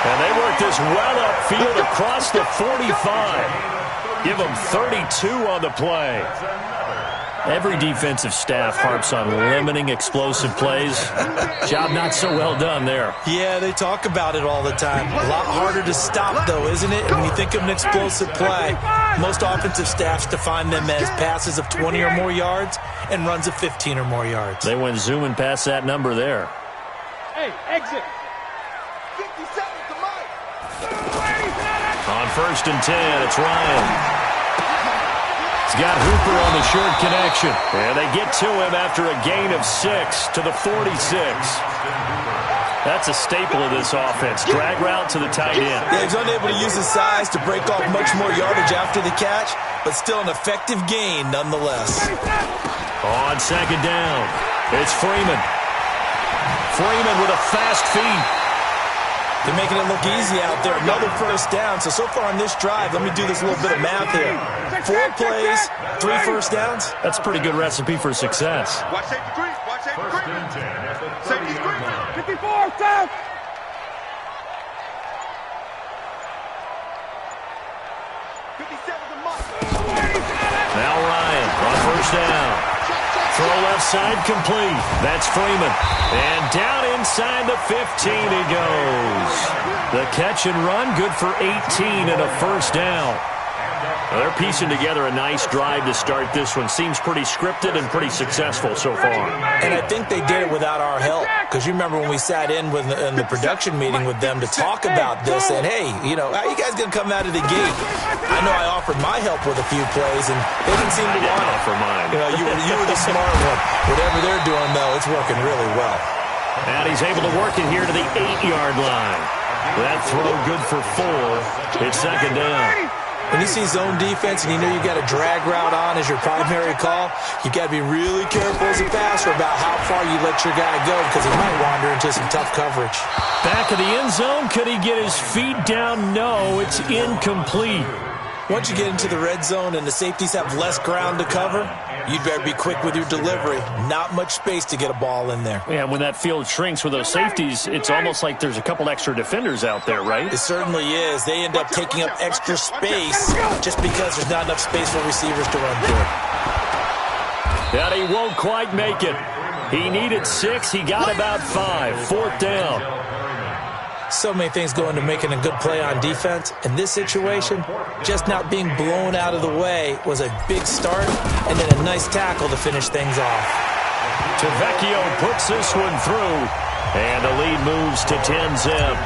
And they work this well upfield across the 45. Give them 32 on the play. Every defensive staff harps on limiting explosive plays. Job not so well done there. Yeah, they talk about it all the time. A lot harder to stop, though, isn't it? When you think of an explosive play, most offensive staffs define them as passes of 20 or more yards and runs of 15 or more yards. They went zooming past that number there. Hey, exit. 57 to Mike. On 1st and 10, it's Ryan. He's got Hooper on the short connection. And they get to him after a gain of 6 to the 46. That's a staple of this offense. Drag route to the tight end. Yeah, he's unable to use his size to break off much more yardage after the catch, but still an effective gain nonetheless. On 2nd down, it's Freeman. Freeman with a fast feet. They're making it look easy out there. Another first down. So far on this drive, let me do this little bit of math here. 4 plays, 3 first downs. That's a pretty good recipe for success. Watch safety green. Watch safety green. Safety green. 54, south. Now Ryan on first down. Throw left side complete. That's Freeman. And down inside the 15 he goes. The catch and run good for 18 and a first down. Well, they're piecing together a nice drive to start this one. Seems pretty scripted and pretty successful so far. And I think they did it without our help. Because you remember when we sat in the production meeting with them to talk about this, and hey, you know, how you guys going to come out of the gate? I know I offered my help with a few plays, and they didn't seem to want it. For mine. You know, you were the smart one. Whatever they're doing, though, it's working really well. And he's able to work it here to the 8-yard line. That throw good for 4. It's second down. When you see zone defense and you know you got a drag route on as your primary call, you got to be really careful as a passer about how far you let your guy go because he might wander into some tough coverage. Back of the end zone. Could he get his feet down? No, it's incomplete. Once you get into the red zone and the safeties have less ground to cover, you'd better be quick with your delivery. Not much space to get a ball in there. Yeah, when that field shrinks with those safeties, it's almost like there's a couple extra defenders out there, right? It certainly is. They end up taking up extra space just because there's not enough space for receivers to run through. And he won't quite make it. He needed 6. He got about 5. 4th down. So many things go into making a good play on defense. In this situation, just not being blown out of the way was a big start, and then a nice tackle to finish things off. Tavecchio puts this one through, and the lead moves to 10-zip.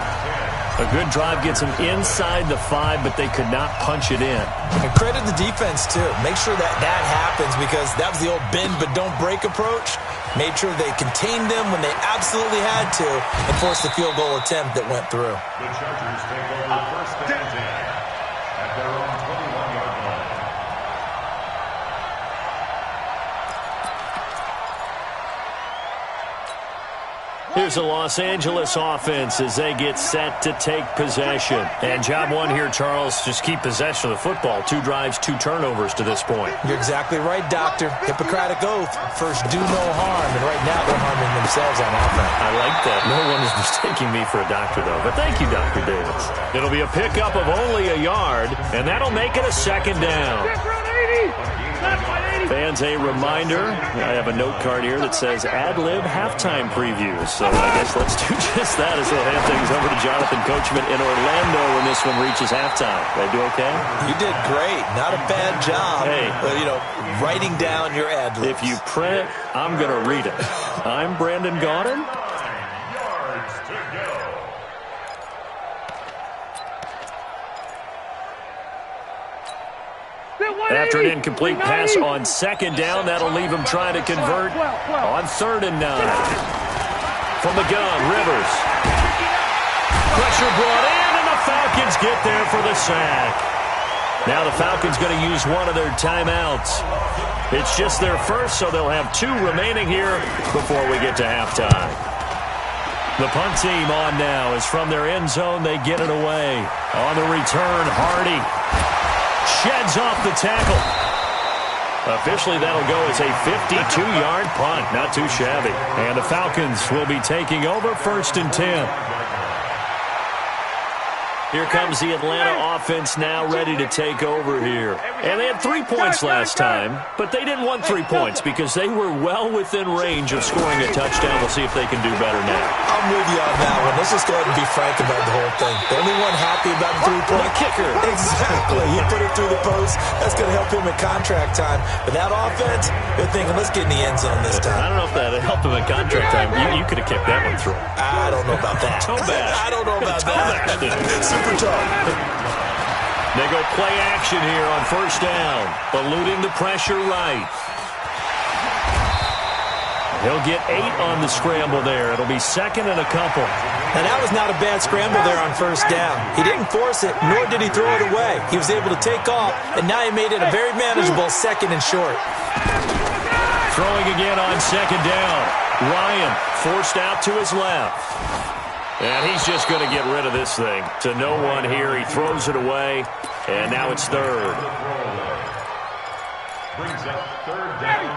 A good drive gets them inside the 5, but they could not punch it in. And credit the defense, too. Make sure that happens because that was the old bend but don't break approach. Made sure they contained them when they absolutely had to and forced the field goal attempt that went through. The Chargers take over first and 10 at their own 21-yard line. Here's the Los Angeles offense as they get set to take possession. And job one here, Charles, just keep possession of the football. 2 drives, 2 turnovers to this point. You're exactly right, Doctor. Hippocratic oath. First, do no harm. And right now, they're harming themselves on offense. I like that. No one is mistaking me for a doctor, though. But thank you, Dr. Davis. It'll be a pickup of only a yard, and that'll make it a second down. Fans, a reminder, I have a note card here that says ad-lib halftime previews. So I guess let's do just that as we'll hand things over to Jonathan Coachman in Orlando when this one reaches halftime. Did I do okay? You did great. Not a bad job. Hey. Writing down your ad-libs. If you print it, I'm going to read it. I'm Brandon Gaudin. Yards to go. After an incomplete pass on second down, that'll leave him trying to convert on 3rd and 9. From the gun, Rivers. Pressure brought in, and the Falcons get there for the sack. Now the Falcons going to use one of their timeouts. It's just their first, so they'll have 2 remaining here before we get to halftime. The punt team on now is from their end zone. They get it away. On the return, Hardy sheds off the tackle. Officially, that'll go as a 52-yard punt. Not too shabby. And the Falcons will be taking over 1st and 10. Here comes the Atlanta offense now ready to take over here. And they had 3 points last time, but they didn't want 3 points because they were well within range of scoring a touchdown. We'll see if they can do better now. I'm with you on that one. Let's just go ahead and be frank about the whole thing. The only one happy about the 3-point kicker. Exactly. He put it through the post. That's going to help him at contract time. But that offense, they're thinking, let's get in the end zone this time. I don't know if that helped him at contract time. You could have kicked that one through. I don't know about that. Toe bash. I don't know about that. Super tough. They go play action here on 1st down. Eluding the pressure right. He'll get 8 on the scramble there. It'll be 2nd and a couple. Now, that was not a bad scramble there on 1st down. He didn't force it, nor did he throw it away. He was able to take off, and now he made it a very manageable 2nd and short. Throwing again on 2nd down. Ryan forced out to his left. And he's just going to get rid of this thing. To no one here. He throws it away, and now it's 3rd.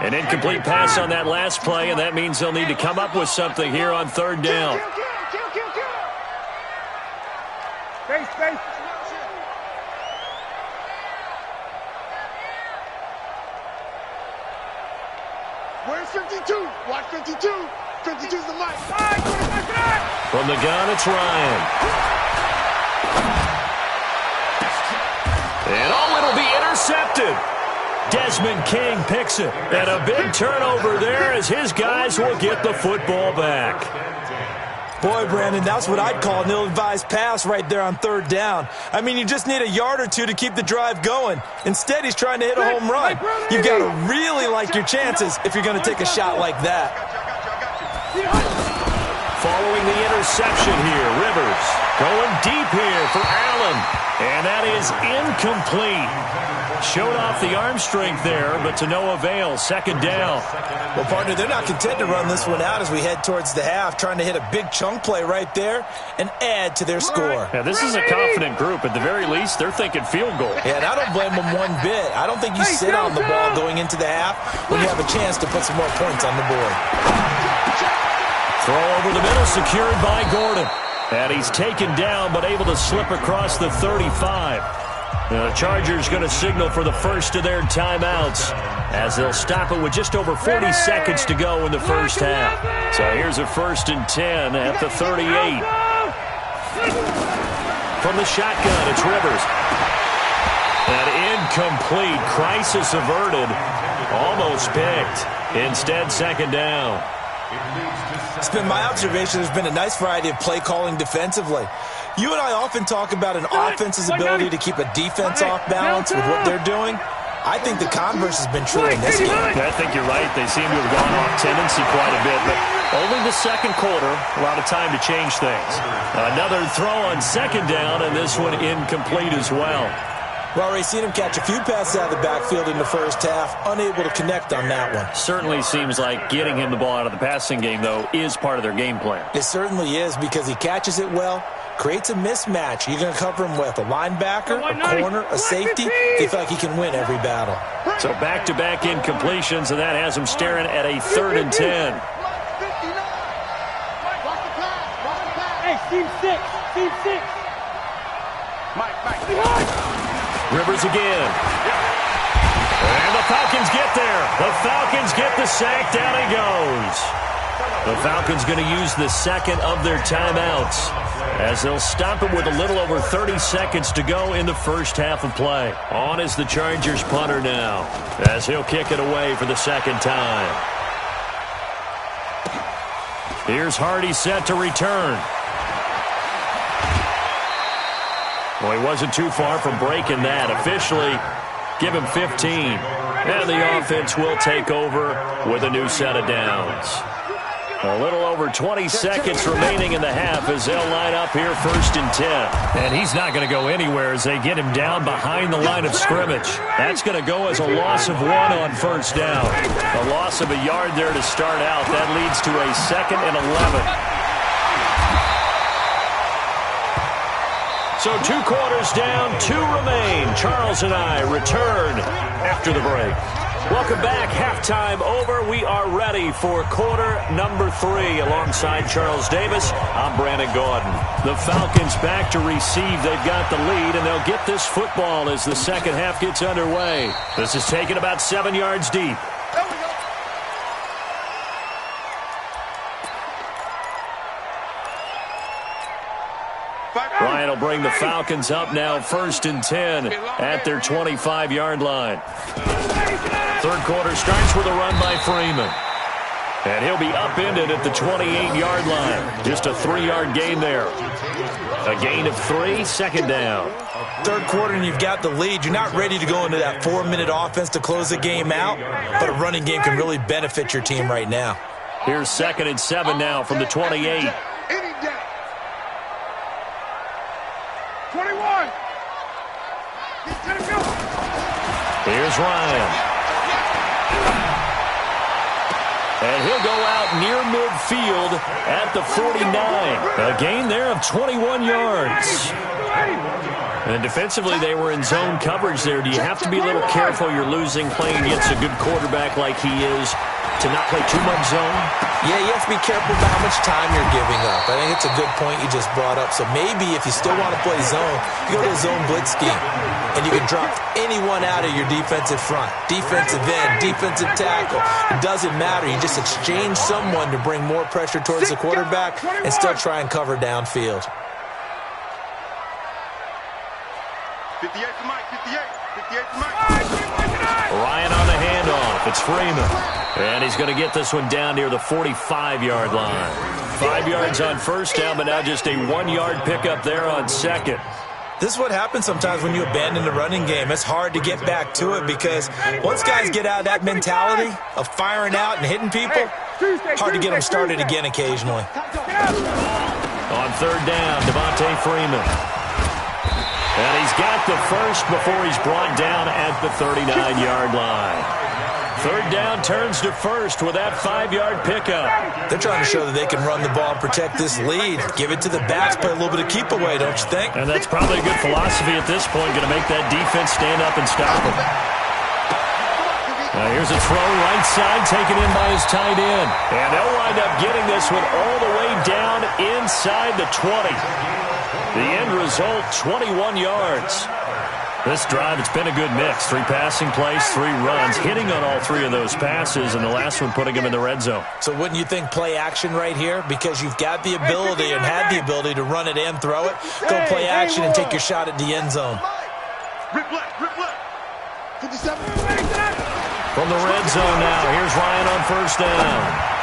An incomplete pass on that last play, and that means they'll need to come up with something here on 3rd down. Where's 52? Watch 52. 52's the mic. From the gun, it's Ryan. And it'll be intercepted. Desmond King picks it. And a big turnover there as his guys will get the football back. Boy, Brandon, that's what I'd call an ill-advised pass right there on third down. I mean, you just need a yard or two to keep the drive going. Instead, he's trying to hit a home run. You've got to really like your chances if you're going to take a shot like that. Following the interception here, Rivers going deep here for Allen. And that is incomplete. Showed off the arm strength there, but to no avail. Second down. Well, partner, they're not content to run this one out as we head towards the half, trying to hit a big chunk play right there and add to their score. Yeah, this is a confident group. At the very least, they're thinking field goal. Yeah, and I don't blame them one bit. I don't think you sit on the ball going into the half when you have a chance to put some more points on the board. Throw over the middle, secured by Gordon. And he's taken down, but able to slip across the 35. The Chargers going to signal for the first of their timeouts as they'll stop it with just over 40 seconds to go in the first half. So here's a 1st and 10 at the 38. From the shotgun, it's Rivers. An incomplete, crisis averted, almost picked. Instead, second down. It's been my observation there's been a nice variety of play calling defensively. You and I often talk about an offense's ability to keep a defense off balance with what they're doing. I think the converse has been true in this game. I think you're right. They seem to have gone off tendency quite a bit, but only the second quarter, a lot of time to change things. Another throw on second down, and this one incomplete as well. Well, we've seen him catch a few passes out of the backfield in the first half, unable to connect on that one. Certainly seems like getting him the ball out of the passing game, though, is part of their game plan. It certainly is because he catches it well, creates a mismatch. You're going to cover him with a linebacker, a corner, a safety. They feel like he can win every battle. So back-to-back incompletions, and that has him staring at a 3rd and 10. Hey, team 6. Team 6. Mike. Rivers again. And the Falcons get there. The Falcons get the sack. Down he goes. The Falcons going to use the second of their timeouts as they'll stop it with a little over 30 seconds to go in the first half of play. On is the Chargers punter now as he'll kick it away for the second time. Here's Hardy set to return. Well, he wasn't too far from breaking that. Officially, give him 15. And the offense will take over with a new set of downs. A little over 20 seconds remaining in the half as they'll line up here 1st and 10. And he's not going to go anywhere as they get him down behind the line of scrimmage. That's going to go as a loss of 1 on first down. A loss of a yard there to start out. That leads to a 2nd and 11. So 2 quarters down, 2 remain. Charles and I return after the break. Welcome back. Halftime over. We are ready for quarter number 3. Alongside Charles Davis, I'm Brandon Gordon. The Falcons back to receive. They've got the lead, and they'll get this football as the second half gets underway. This is taken about 7 yards deep. Ryan will bring the Falcons up now 1st and 10 at their 25-yard line. Third quarter starts with a run by Freeman. And he'll be upended at the 28-yard line. Just a 3-yard gain there. A gain of 3, second down. Third quarter and you've got the lead. You're not ready to go into that 4-minute offense to close the game out, but a running game can really benefit your team right now. Here's 2nd and 7 now from the 28. 21. Here's Ryan. And he'll go out near midfield at the 49. A gain there of 21 yards. And defensively, they were in zone coverage there. Do you have to be a little careful? You're losing playing against a good quarterback like he is to not play too much zone? Yeah, you have to be careful about how much time you're giving up. I think it's a good point you just brought up. So maybe if you still want to play zone, you go to a zone blitz scheme. and you can drop anyone out of your defensive front. Defensive end, defensive tackle. It doesn't matter. You just exchange someone to bring more pressure towards the quarterback and still try and cover downfield. 58 to Mike, 58. 58 to Mike. Ryan on the handoff. It's Freeman. And he's going to get this one down near the 45-yard line. 5 yards on first down, but now just a 1-yard pickup there on second. This is what happens sometimes when you abandon the running game. It's hard to get back to it because once guys get out of that mentality of firing out and hitting people, hard to get them started again occasionally. On third down, Devontae Freeman. And he's got the first before he's brought down at the 39-yard line. Third down turns to first with that 5-yard pickup. They're trying to show that they can run the ball and protect this lead. Give it to the backs, play a little bit of keep away, don't you think? And that's probably a good philosophy at this point, going to make that defense stand up and stop them. Now here's a throw right side, taken in by his tight end. And they'll wind up getting this one all the way down inside the 20. The end result, 21 yards. This drive, it's been a good mix. 3 passing plays, 3 runs, hitting on all 3 of those passes, and the last one putting him in the red zone. So wouldn't you think play action right here? Because you've got the ability and had the ability to run it and throw it. Go play action and take your shot at the end zone. Rip left, rip left. 57. From the red zone now, here's Ryan on first down.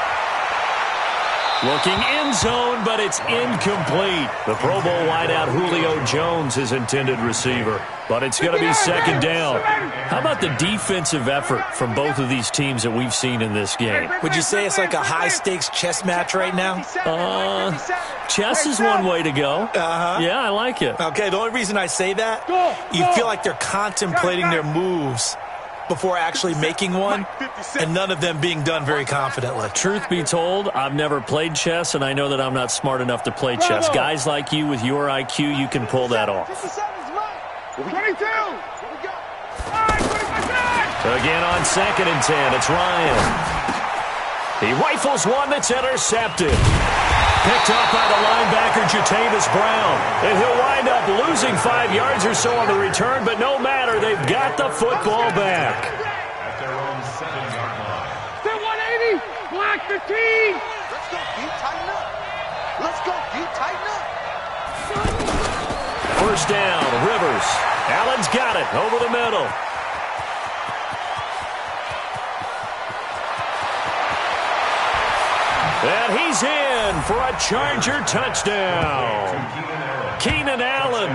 Looking end zone, but it's incomplete. The Pro Bowl wideout Julio Jones, his intended receiver. But it's going to be second down. How about the defensive effort from both of these teams that we've seen in this game? Would you say it's like a high-stakes chess match right now? Chess is one way to go. Yeah, I like it. Okay, the only reason I say that, you feel like they're contemplating their moves before actually making one, and none of them being done very confidently. Truth be told, I've never played chess, and I know that I'm not smart enough to play chess. Guys like you with your IQ, you can pull that off. 22. Again on second and 10, it's Ryan. He rifles one that's intercepted. Picked up by the linebacker, Jatavis Brown. And he'll wind up losing 5 yards or so on the return, but no matter, they've got the football back. At their own 7-yard line. They're 180. Black 15. Let's go, D. Tighten up. Let's go, D. Tighten up. First down, Rivers. Allen's got it over the middle. And he's in for a Charger touchdown. Keenan Allen,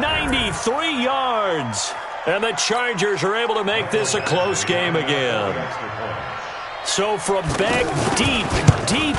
93 yards. And the Chargers are able to make this a close game again. So from back deep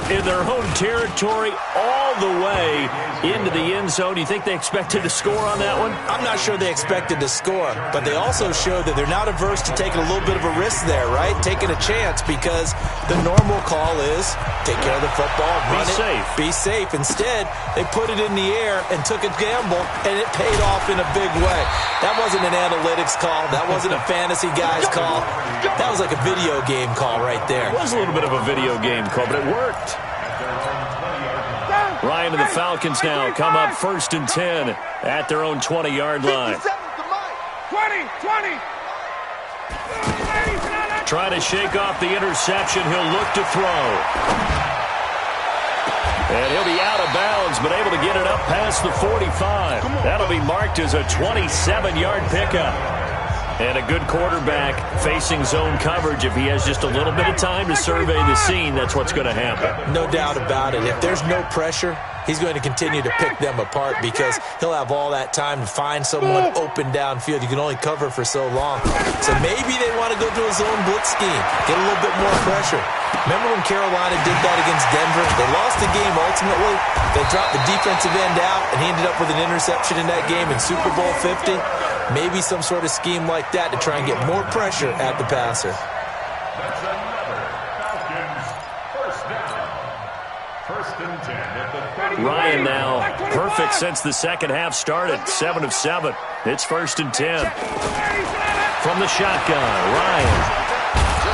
in their own territory, all the way into the end zone. Do you think they expected to score on that one? I'm not sure they expected to score, but they also showed that they're not averse to taking a little bit of a risk there, right? Taking a chance, because the normal call is take care of the football, run it, be safe. Instead, they put it in the air and took a gamble, and it paid off in a big way. That wasn't an analytics call. That wasn't a fantasy guy's call. That was like a video game call right there. It was a little bit of a video game call, but it worked. Ryan and the Falcons now come up first and 10 at their own 20-yard line. 20. Trying to shake off the interception. He'll look to throw. And he'll be out of bounds, but able to get it up past the 45. That'll be marked as a 27-yard pickup. And a good quarterback facing zone coverage. If he has just a little bit of time to survey the scene, that's what's going to happen. No doubt about it. If there's no pressure, he's going to continue to pick them apart because he'll have all that time to find someone open downfield. You can only cover for so long. So maybe they want to go to a zone blitz scheme, get a little bit more pressure. Remember when Carolina did that against Denver? They lost the game ultimately. They dropped the defensive end out, and he ended up with an interception in that game in Super Bowl 50. Maybe some sort of scheme like that to try and get more pressure at the passer. That's another Falcons first down. First and 10 at the 30. Ryan now perfect since the second half started. 7 of 7. It's first and 10. From the shotgun, Ryan.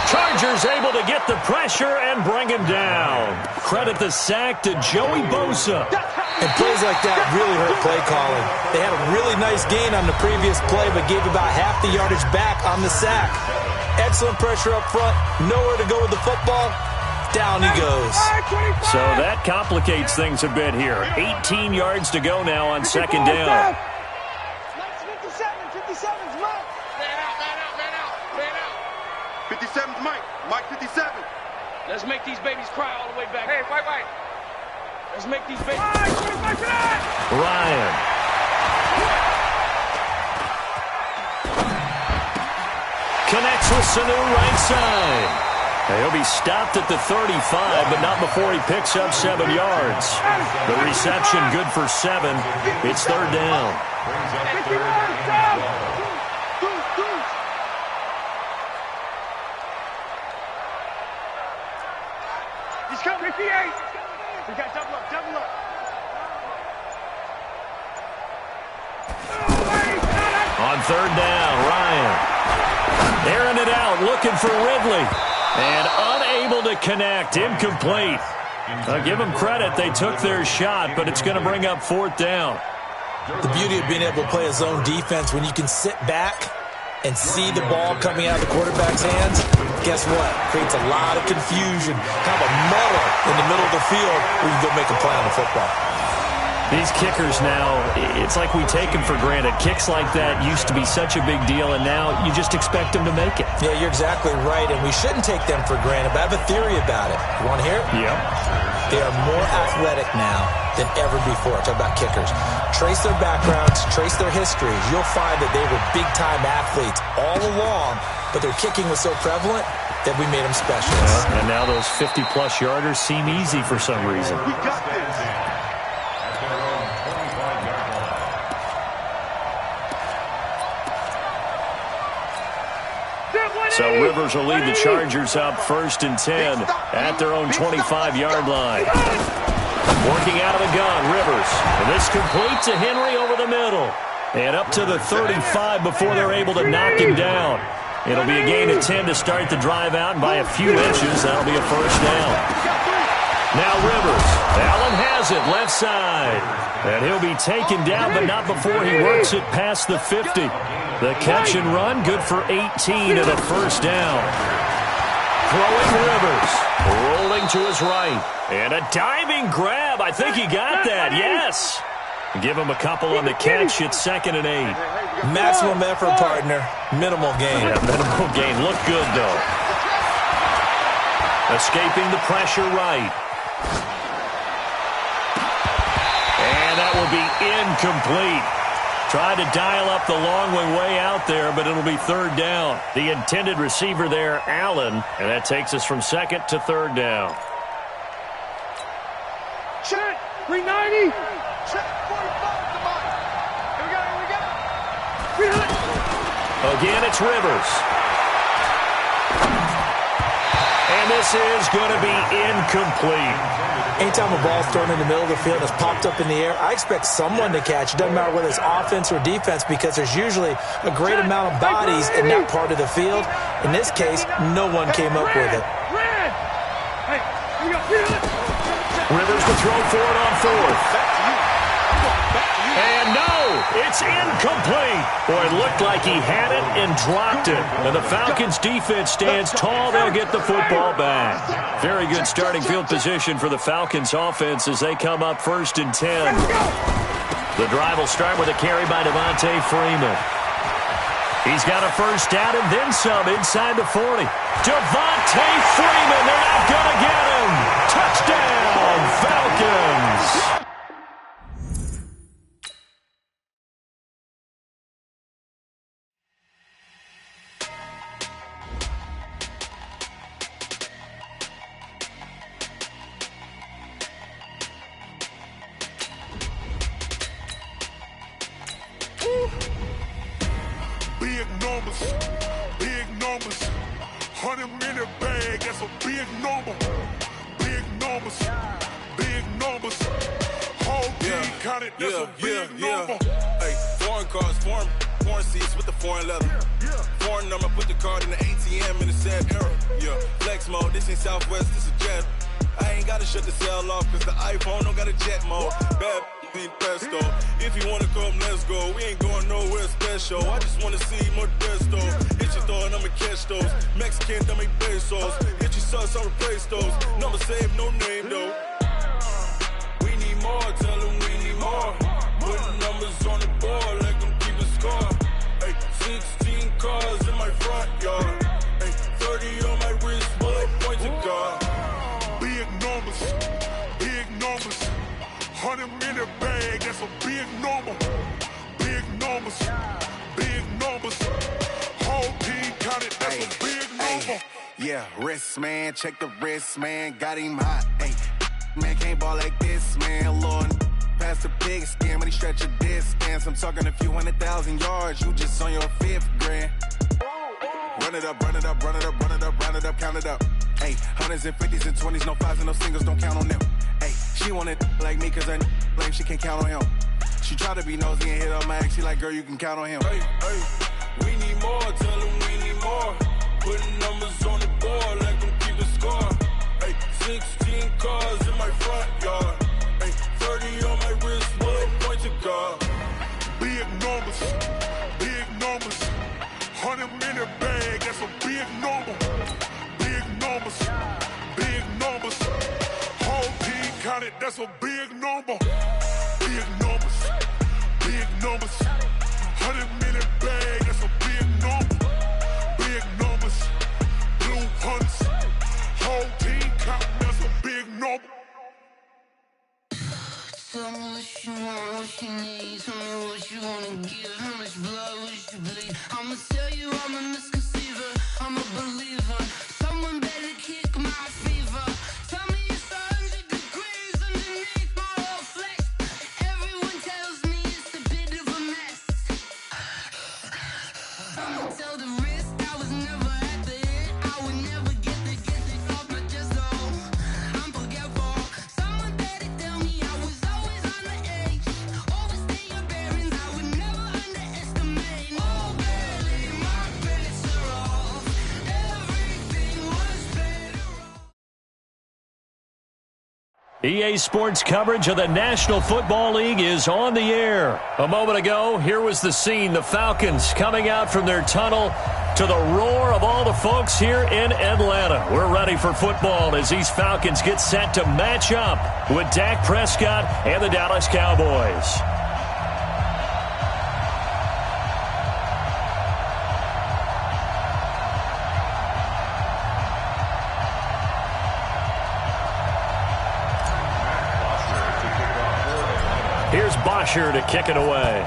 Chargers able to get the pressure and bring him down. Credit the sack to Joey Bosa. And plays like that really hurt play calling. They had a really nice gain on the previous play, but gave about half the yardage back on the sack. Excellent pressure up front. Nowhere to go with the football. Down he goes. So that complicates things a bit here. 18 yards to go now on second down. 57's Mike. Man out. 57's Mike. Mike 57. Let's make these babies cry all the way back. Hey, white. Let's make these babies. Ryan. Connects with Sanu right side. He'll be stopped at the 35, but not before he picks up 7 yards. The reception good for 7. It's third down. He's got 58. We got double up. On third down, Ryan. Airing it out, looking for Ridley. And unable to connect, incomplete. Give them credit, they took their shot, but it's going to bring up fourth down. The beauty of being able to play a zone defense when you can sit back and see the ball coming out of the quarterback's hands, guess what? Creates a lot of confusion, kind of a muddle in the middle of the field where you can go make a play on the football. These kickers now, it's like we take them for granted. Kicks like that used to be such a big deal, and now you just expect them to make it. Yeah, you're exactly right, and we shouldn't take them for granted, but I have a theory about it. You want to hear it? Yep. They are more athletic now than ever before. Talk about kickers. Trace their backgrounds, trace their histories. You'll find that they were big-time athletes all along, but their kicking was so prevalent that we made them specialists. And now those 50-plus yarders seem easy for some reason. We got this. So Rivers will lead the Chargers up 1st and 10 at their own 25-yard line. Working out of the gun, Rivers. And this complete to Henry over the middle. And up to the 35 before they're able to knock him down. It'll be a gain of 10 to start the drive out, and by a few inches, that'll be a first down. Now Rivers. Allen has it, left side. And he'll be taken down, but not before he works it past the 50. The catch and run, good for 18 and a first down. Throwing Rivers. Rolling to his right. And a diving grab. I think he got that, yes. Give him a couple on the catch. It's 2nd and 8. Maximum effort, partner. Minimal gain. Yeah, minimal gain. Look good, though. Escaping the pressure right. And that will be incomplete. Tried to dial up the long way out there, but it'll be third down. The intended receiver there, Allen, and that takes us from 2nd to 3rd down. Check. 390. Check. 45's the Mike. Here we go. Again, it's Rivers. And this is going to be incomplete. Anytime a ball's thrown in the middle of the field and it's popped up in the air, I expect someone to catch. It doesn't matter whether it's offense or defense, because there's usually a great amount of bodies in that part of the field. In this case, no one came up with it. Rivers to throw for it on 4th. And no, it's incomplete. Boy, it looked like he had it and dropped it. And the Falcons' defense stands tall. They'll get the football back. Very good starting field position for the Falcons' offense as they come up 1st and 10. The drive will start with a carry by Devontae Freeman. He's got a first down and then some inside the 40. Devontae Freeman, they're not going to get him. Touchdown, Falcons. Big numbers, 100-minute bag, that's a big number. Big numbers, whole team counted, that's a big number. Hey, foreign cars, foreign seats with the foreign leather. Foreign number, put the card in the ATM in the sad era. Yeah, flex mode, this ain't Southwest, this is jet. I ain't gotta shut the cell off, cause the iPhone don't got a jet mode. Bad be pesto. If you wanna come, let's go. We ain't going nowhere special. I just wanna see more desto. Hit your throw and I'ma catch those. Mexican, dummy pesos. Hit your sus, I'll replace those. Number save, no name though. We need more, tell them we need more. Putting numbers on the board, let them keep a score. Ay, 16 cars in my front yard. Ay, 30 on my wrist, bullet point to God. Big numbers, big numbers. 100 minute bag, that's a big number. Big numbers, big numbers. Whole team counted, that's a big number. Yeah, wrist man, check the wrist man, got him hot. Ay, man can't ball like this, man. Lord, past the pig skin when he stretch a distance. I'm talking a few 100,000 yards, you just on your 5th grand. Run it up, run it up, run it up, run it up, round it up, count it up. Hey, hundreds and 50s and 20s, no 5s and no singles, don't count on them. Hey, she wanted like me cause her lame, she can't count on him. She tried to be nosy and hit on my ex, she like, girl, you can count on him. Hey, we need more, tell them we need more. Putting numbers on the board, let them keep the score. Hey, 16 cars in my front yard. Hey, 30 on my wrist, bullet point to God. Big numbers, big numbers. 100 minute bag, that's a big number. Big numbers, big numbers. Whole team counted, that's a big number. Big numbers, big numbers. 100 minute bag, that's a big number. Big numbers, blue hunts. Whole team counting, that's a big number. Tell me what you want, what you need. Tell me what you wanna give. How much blood would you bleed? I'ma tell you I'm a misconceiver. I'm a believer. Someone better kick my fever. Tell me it's 100 degrees underneath my whole flesh. Everyone tells me it's a bit of a mess. I'ma tell the risk I was never at the end. I would never get the off my chest though. I'm forgetful. Someone better tell me I was always on the edge. Overstay your bearings, I would never underestimate. Oh, barely, my bets are off. Everything was better off. EA Sports coverage of the National Football League is on the air. A moment ago, here was the scene. The Falcons coming out from their tunnel to the roar of all the folks here in Atlanta. We're ready for football as these Falcons get set to match up with Dak Prescott and the Dallas Cowboys. Here's Bosher to kick it away.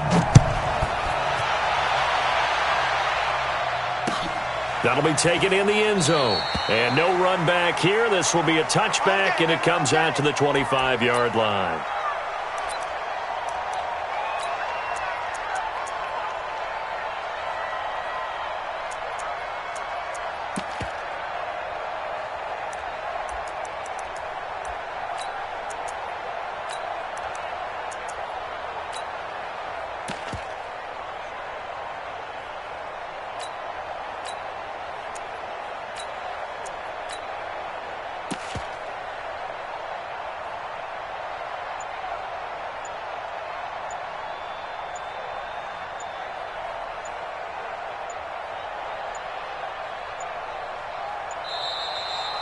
That'll be taken in the end zone. And no run back here. This will be a touchback, and it comes out to the 25-yard line.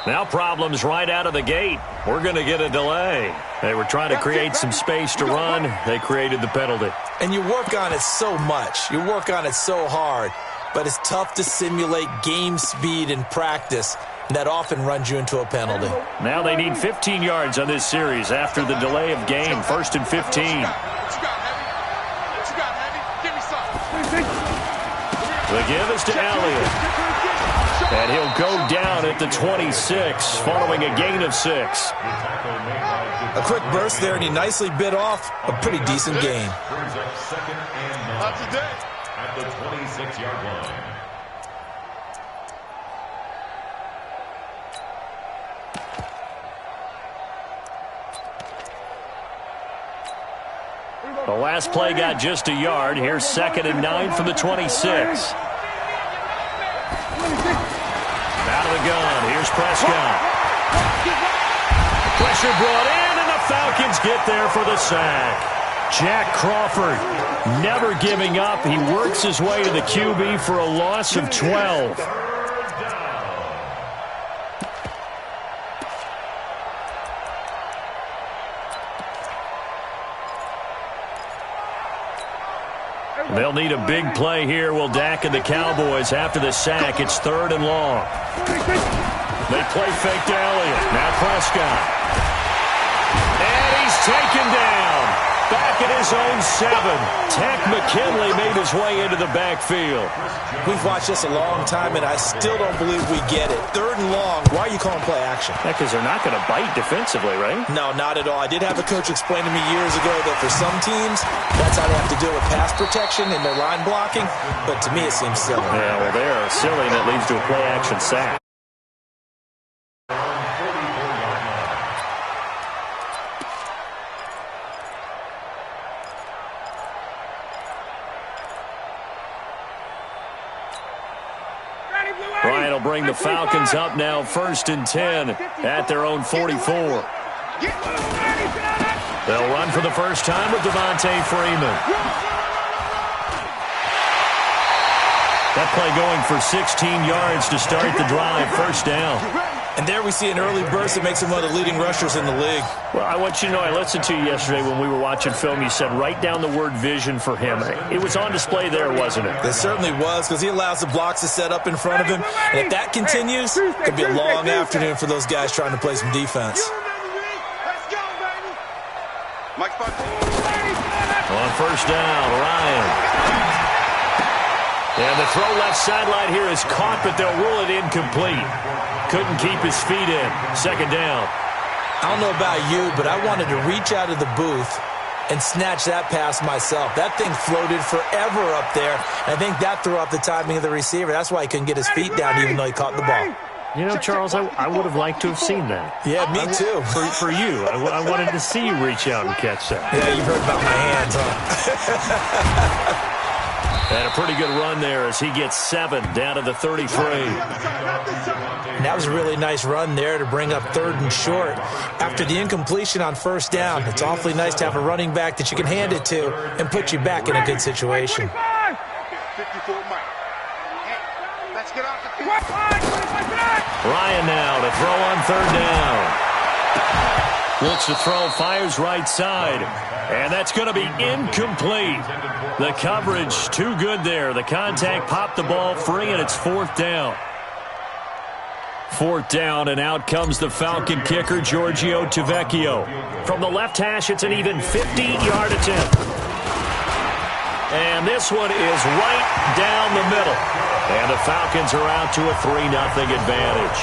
Now problems right out of the gate. We're going to get a delay. They were trying to create some space to run. They created the penalty. And you work on it so much. You work on it so hard. But it's tough to simulate game speed in practice. That often runs you into a penalty. Now they need 15 yards on this series after the delay of game. 1st and 15. The give is to Elliott. And he'll go down at the 26 following a gain of 6. A quick burst there, and he nicely bit off a pretty decent gain. Not today. At the 26-yard line. The last play got just a yard. Here's 2nd and 9 from the 26. Out of the gun. Here's Prescott. Pressure brought in, and the Falcons get there for the sack. Jack Crawford never giving up. He works his way to the QB for a loss of 12. They'll need a big play here. Will Dak and the Cowboys after the sack. It's 3rd and long. They play fake to Elliott. Now Prescott. And he's taken down. Back at his own 7. Tech McKinley made his way into the backfield. We've watched this a long time, and I still don't believe we get it. 3rd and long. Why are you calling play action? Because they're not going to bite defensively, right? No, not at all. I did have a coach explain to me years ago that for some teams, that's how they have to deal with pass protection and their line blocking. But to me, it seems silly. Yeah, well, they are silly, and it leads to a play action sack. Bryant will bring the Falcons up now 1st and 10 at their own 44. They'll run for the first time with Devontae Freeman. That play going for 16 yards to start the drive, 1st down. And there we see an early burst that makes him one of the leading rushers in the league. Well, I want you to know, I listened to you yesterday when we were watching film. You said write down the word vision for him. It was on display there, wasn't it? It certainly was, because he allows the blocks to set up in front of him. And if that continues, it could be a long afternoon for those guys trying to play some defense. Let's go, baby. Mike On 1st down, Ryan. And the throw left sideline here is caught, but they'll rule it incomplete. Couldn't keep his feet in. 2nd down. I don't know about you, but I wanted to reach out of the booth and snatch that pass myself. That thing floated forever up there. And I think that threw off the timing of the receiver. That's why he couldn't get his feet down even though he caught the ball. You know, Charles, I would have liked to have seen that. Yeah, me too. For you. I wanted to see you reach out and catch that. Yeah, you've heard about my hands, huh? And a pretty good run there as he gets 7 down to the 33. And that was a really nice run there to bring up 3rd and short. After the incompletion on 1st down, it's awfully nice to have a running back that you can hand it to and put you back in a good situation. 54 Mike. Let's get off the field. Ryan now to throw on 3rd down. Looks to throw, fires right side. And that's going to be incomplete. The coverage too good there. The contact popped the ball free, and it's 4th down. 4th down, and out comes the Falcon kicker, Giorgio Tavecchio. From the left hash, it's an even 50-yard attempt. And this one is right down the middle. And the Falcons are out to a 3-0 advantage.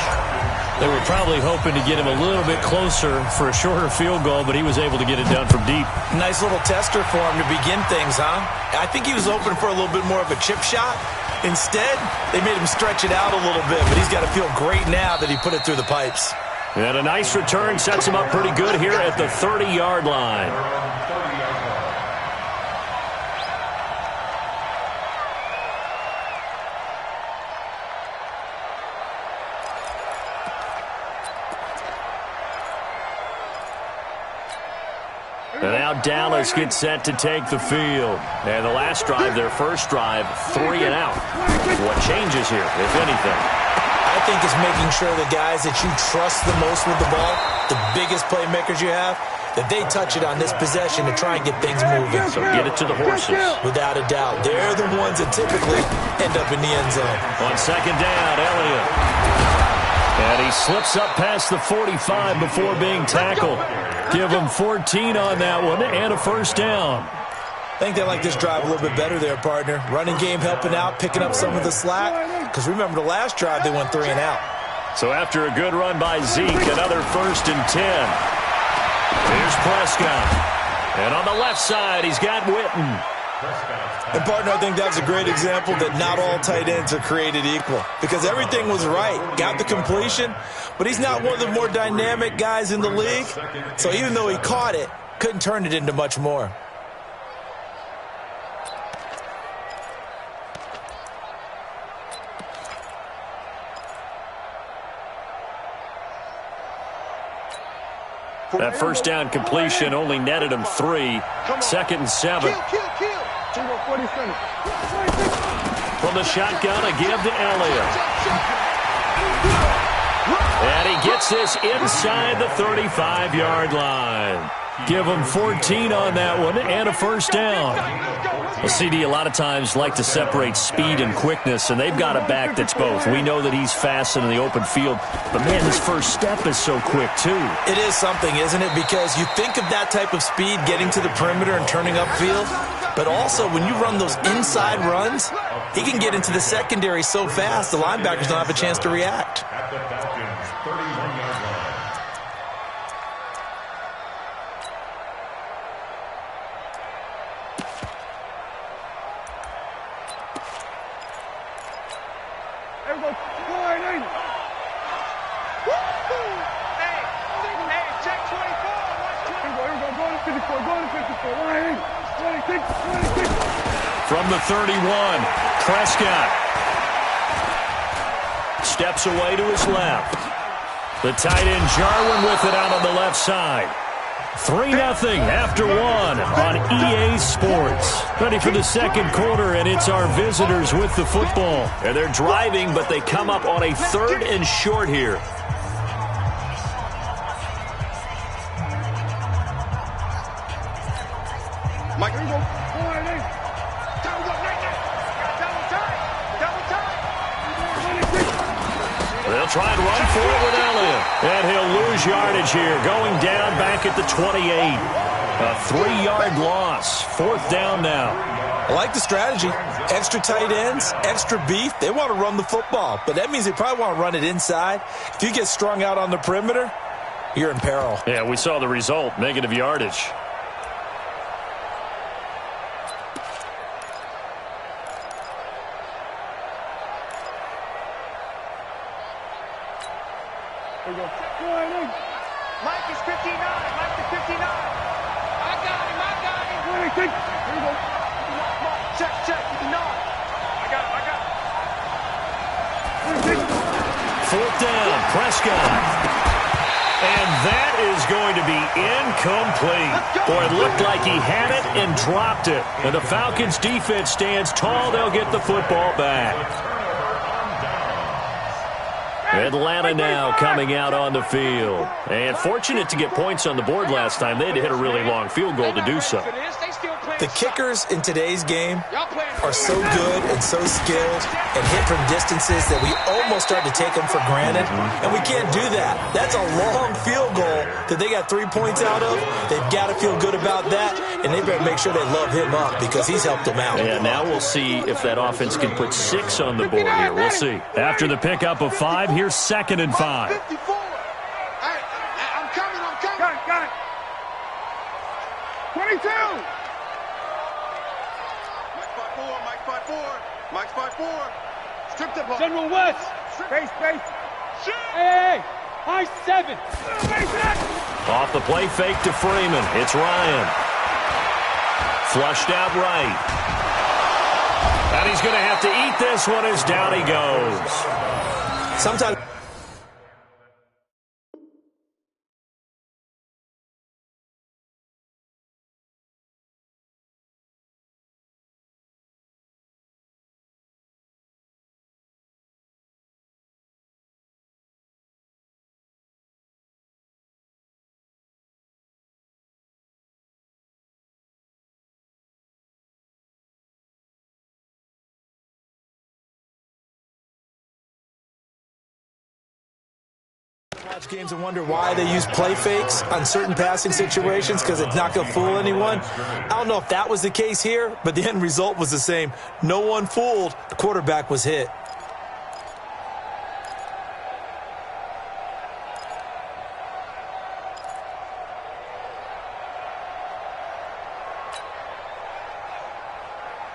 They were probably hoping to get him a little bit closer for a shorter field goal, but he was able to get it done from deep. Nice little tester for him to begin things, huh? I think he was open for a little bit more of a chip shot. Instead, they made him stretch it out a little bit, but he's got to feel great now that he put it through the pipes. And a nice return sets him up pretty good here at the 30-yard line. And now Dallas gets set to take the field. And the last drive, their first drive, 3 and out. What changes here, if anything? I think it's making sure the guys that you trust the most with the ball, the biggest playmakers you have, that they touch it on this possession to try and get things moving. So get it to the horses. Without a doubt. They're the ones that typically end up in the end zone. On 2nd down, Elliott. And he slips up past the 45 before being tackled. Give him 14 on that one and a 1st down. I think they like this drive a little bit better there, partner. Running game helping out, picking up some of the slack. Because remember the last drive, they went 3 and out. So after a good run by Zeke, another 1st and 10. Here's Prescott. And on the left side, he's got Witten. And, partner, I think that was a great example that not all tight ends are created equal. Because everything was right. Got the completion, but he's not one of the more dynamic guys in the league. So even though he caught it, couldn't turn it into much more. That first down completion only netted him 3. 2nd and 7. From the shotgun, a give to Elliott. And he gets this inside the 35-yard line. Give him 14 on that one and a first down. Well, CD, a lot of times like to separate speed and quickness, and they've got a back that's both. We know that he's fast in the open field, but, man, his first step is so quick, too. It is something, isn't it? Because you think of that type of speed getting to the perimeter and turning upfield, but also when you run those inside runs, he can get into the secondary so fast the linebackers don't have a chance to react. At the Falcons' 31-yard line. From the 31, Prescott steps away to his left. The tight end Jarwin with it out on the left side. 3-0 after 1 on EA Sports. Ready for the second quarter, and it's our visitors with the football. And they're driving, but they come up on a 3rd and short here. Mike, here we go. They'll try and run for it with Elliott. And he'll lose yardage here, going down back at the 28. A 3-yard loss. 4th down now. I like the strategy. Extra tight ends, extra beef. They want to run the football, but that means they probably want to run it inside. If you get strung out on the perimeter, you're in peril. Yeah, we saw the result, negative yardage. Mike is 59. Mike is 59. I got him. Here we go. Check. 59. I got him. 4th down, Prescott. And that is going to be incomplete. Boy, it looked like he had it and dropped it. And the Falcons' defense stands tall. They'll get the football back. Atlanta now coming out on the field. And fortunate to get points on the board last time. They had to hit a really long field goal to do so. The kickers in today's game are so good and so skilled and hit from distances that we almost start to take them for granted, and we can't do that. That's a long field goal that they got 3 points out of. They've got to feel good about that, and they better make sure they love him up because he's helped them out. Yeah, now we'll see if that offense can put 6 on the board here. We'll see. After the pickup of 5, here's 2nd and 5. 54. I'm coming. Got it. 22. Mike 5-4. Strip the ball. General West. Space. Hey. High 7. Off the play fake to Freeman. It's Ryan. Flushed out right. And he's going to have to eat this one as down he goes. Sometimes watch games and wonder why they use play fakes on certain passing situations because it's not going to fool anyone. I don't know if that was the case here, but the end result was the same. No one fooled. The quarterback was hit.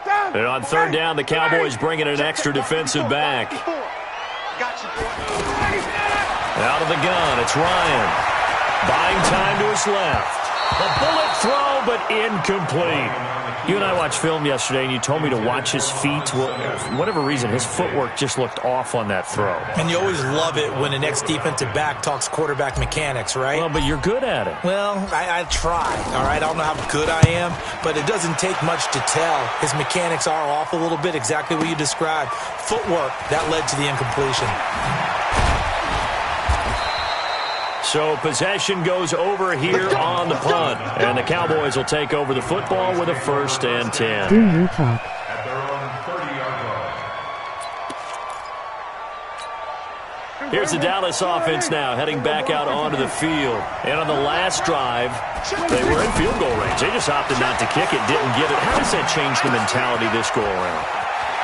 And on 3rd down, the Cowboys bringing an extra defensive back. Out of the gun, it's Ryan. Buying time to his left. The bullet throw, but incomplete. You and I watched film yesterday, and you told me to watch his feet. Well, for whatever reason, his footwork just looked off on that throw. And you always love it when the next defensive back talks quarterback mechanics, right? Well, but you're good at it. Well, I try, all right? I don't know how good I am, but it doesn't take much to tell. His mechanics are off a little bit, exactly what you described. Footwork, that led to the incompletion. So possession goes over here on the punt. And the Cowboys will take over the football with a 1st and 10. At their own 30-yard line. Here's the Dallas offense now heading back out onto the field. And on the last drive, they were in field goal range. They just opted not to kick it, didn't get it. How does that change the mentality this go around?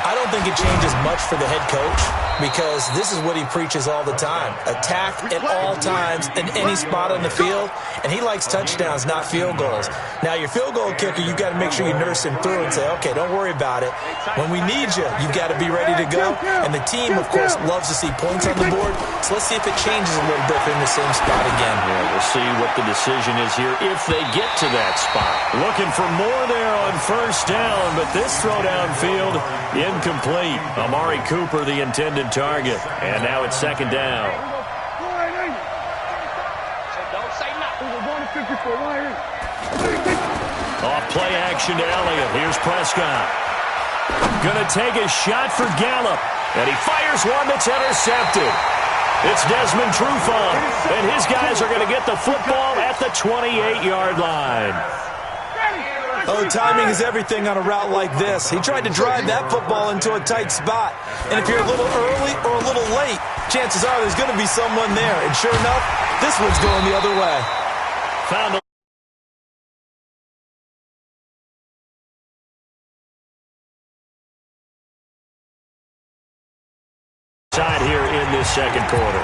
I don't think it changes much for the head coach because this is what he preaches all the time. Attack at all times in any spot on the field, and he likes touchdowns, not field goals. Now, your field goal kicker, you've got to make sure you nurse him through and say, okay, don't worry about it. When we need you, you've got to be ready to go. And the team, of course, loves to see points on the board. So let's see if it changes a little bit in the same spot again. Yeah, we'll see what the decision is here if they get to that spot. Looking for more there on 1st down, but this throw downfield, incomplete. Amari Cooper, the intended target. And now it's 2nd down. Off play action to Elliott. Here's Prescott. Gonna take a shot for Gallup. And he fires one that's intercepted. It's Desmond Trufant. And his guys are going to get the football at the 28-yard line. Oh, timing is everything on a route like this. He tried to drive that football into a tight spot. And if you're a little early or a little late, chances are there's going to be someone there. And sure enough, this one's going the other way. Found a side here in this 2nd quarter.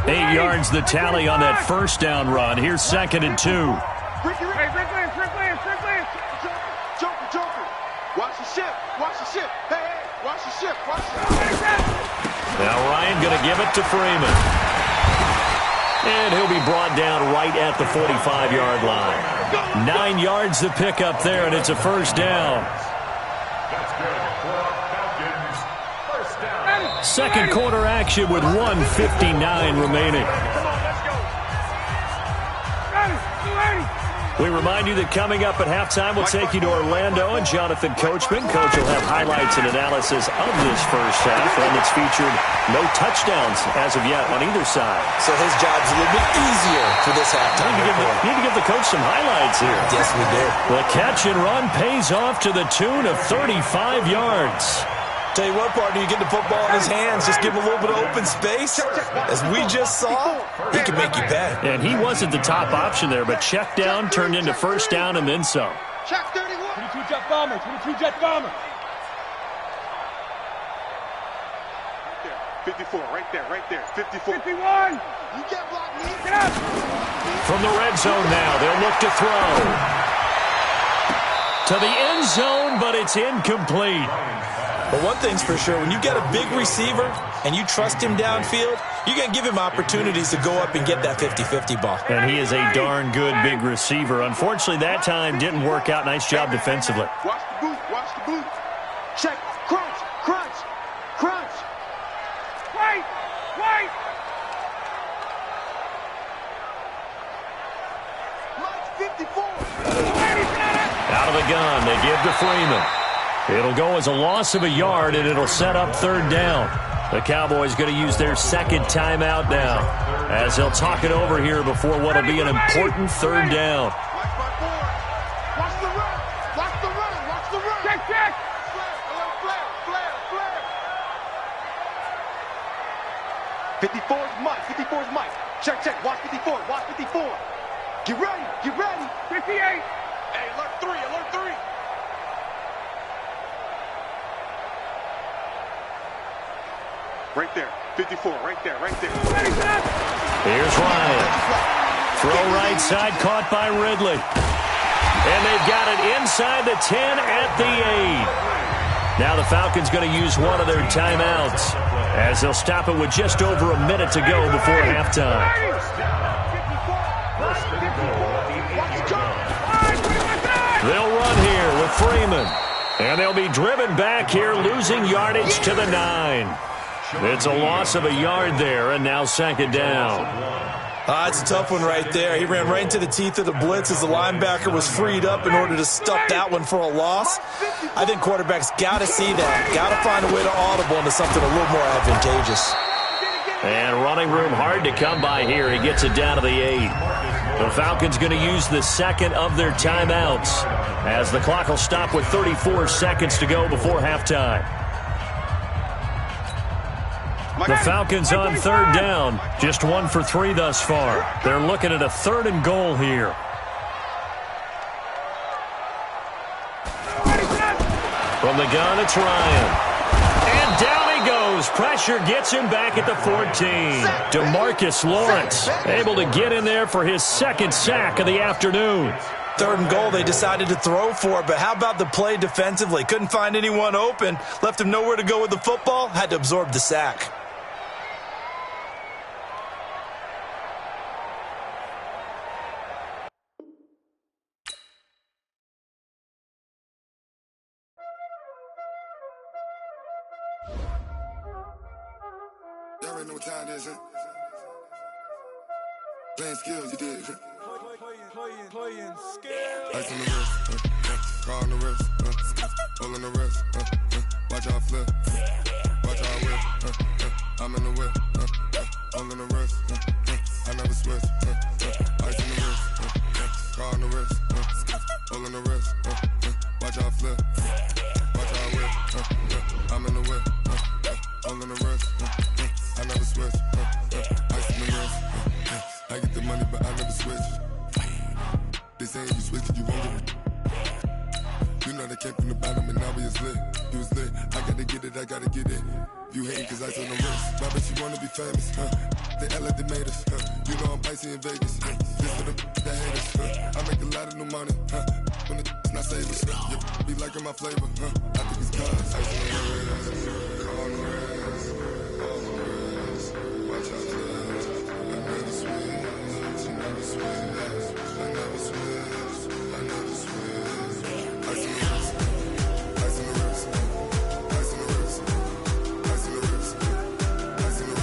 8 yards the tally on that 1st down run. Here's 2nd and 2. Joker. Watch the ship. Hey, watch the ship. Now Ryan going to give it to Freeman. And he'll be brought down right at the 45-yard line. 9 yards the pickup there, and it's a 1st down. That's good. Falcons, 1st down. 2nd quarter action with 1:59 remaining. We remind you that coming up at halftime, we'll take you to Orlando and Jonathan Coachman. Coach will have highlights and analysis of this 1st half, and it's featured no touchdowns as of yet on either side. So his job's a little bit easier for this halftime. Need to give the coach some highlights here. Yes, we do. The catch and run pays off to the tune of 35 yards. Tell you what, partner, you get the football in his hands, just give him a little bit of open space. As we just saw, he can make you pay. And he wasn't the top option there, but check down turned into 1st down and then some. Check 31. 22 jet bomber. 22 jet bomber. 54, right there. 54. 51. You get blocked, man. Get up. From the red zone now, they'll look to throw. To the end zone, but it's incomplete. But one thing's for sure, when you get a big receiver and you trust him downfield, you're going to give him opportunities to go up and get that 50-50 ball. And he is a darn good big receiver. Unfortunately, that time didn't work out. Nice job defensively. Watch the boot. Check, crunch. Wait. Mike 54. Out of the gun, they give to Freeman. It'll go as a loss of a yard, and it'll set up 3rd down. The Cowboys going to use their 2nd timeout now as they'll talk it over here before what will be an important 3rd down. Watch the run. Check. Flare. 54 is Mike. Check. Watch 54. Get ready. 58. Hey, alert 3. Right there. 54, right there. Here's Ryan. Throw right side, caught by Ridley. And they've got it inside the 10 at the 8. Now the Falcons going to use one of their timeouts as they'll stop it with just over a minute to go before halftime. They'll run here with Freeman. And they'll be driven back here, losing yardage to the 9. It's a loss of a yard there, and now second down. It's a tough one right there. He ran right into the teeth of the blitz as the linebacker was freed up in order to stuff that one for a loss. I think quarterbacks got to see that. Got to find a way to audible into something a little more advantageous. And running room hard to come by here. He gets it down to the 8. The Falcons going to use the second of their timeouts as the clock will stop with 34 seconds to go before halftime. The Falcons on third down, just 1 for 3 thus far. They're looking at a 3rd and goal here. From the gun, it's Ryan. And down he goes. Pressure gets him back at the 14. DeMarcus Lawrence able to get in there for his 2nd sack of the afternoon. 3rd and goal, they decided to throw for it, but how about the play defensively? Couldn't find anyone open, left him nowhere to go with the football, had to absorb the sack. Y'all already know what time it is, huh? Playing skills, you did. Playing skills. Ice on the wrist, car on the wrist, hole in the wrist, watch out flip, watch out whip, I'm in the whip, hole in the wrist, I never switch, ice on the wrist, car on the wrist, hole in the wrist, watch out flip, watch out whip, I'm in the whip, hole in the wrist, I never switch, ice on the wrist, I get the money but I never switch. They saying you switch it, you won't get it. You know they came from the bottom and now we is lit. You was lit, I gotta get it, I gotta get it. You hating cause ice on the wrist. Why bet you wanna be famous, They act like they made us, You know I'm icy in Vegas, This for them that hate us, I make a lot of new money, When it's not savers, be liking my flavor, I think it's cause ice on the wrist, on the wrist, on the wrist. Watch out for that, I never switch, I never switch. I never switch, I never switch. Ice on the wrist, ice on the wrist, ice on the wrist, ice on the wrist, ice on the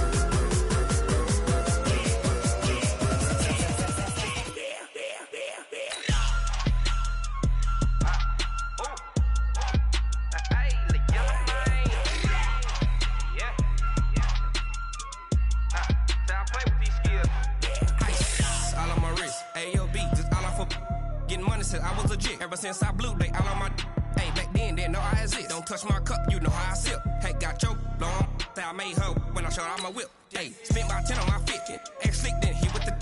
I was legit. Ever since I blew, they all on my hey, back then, didn't know I exist. Don't touch my cup, you know how I sip. Hey, got your long, that I made her when I showed out my whip. Hey, spent my 10 on my 50. Ex-slick, then he with the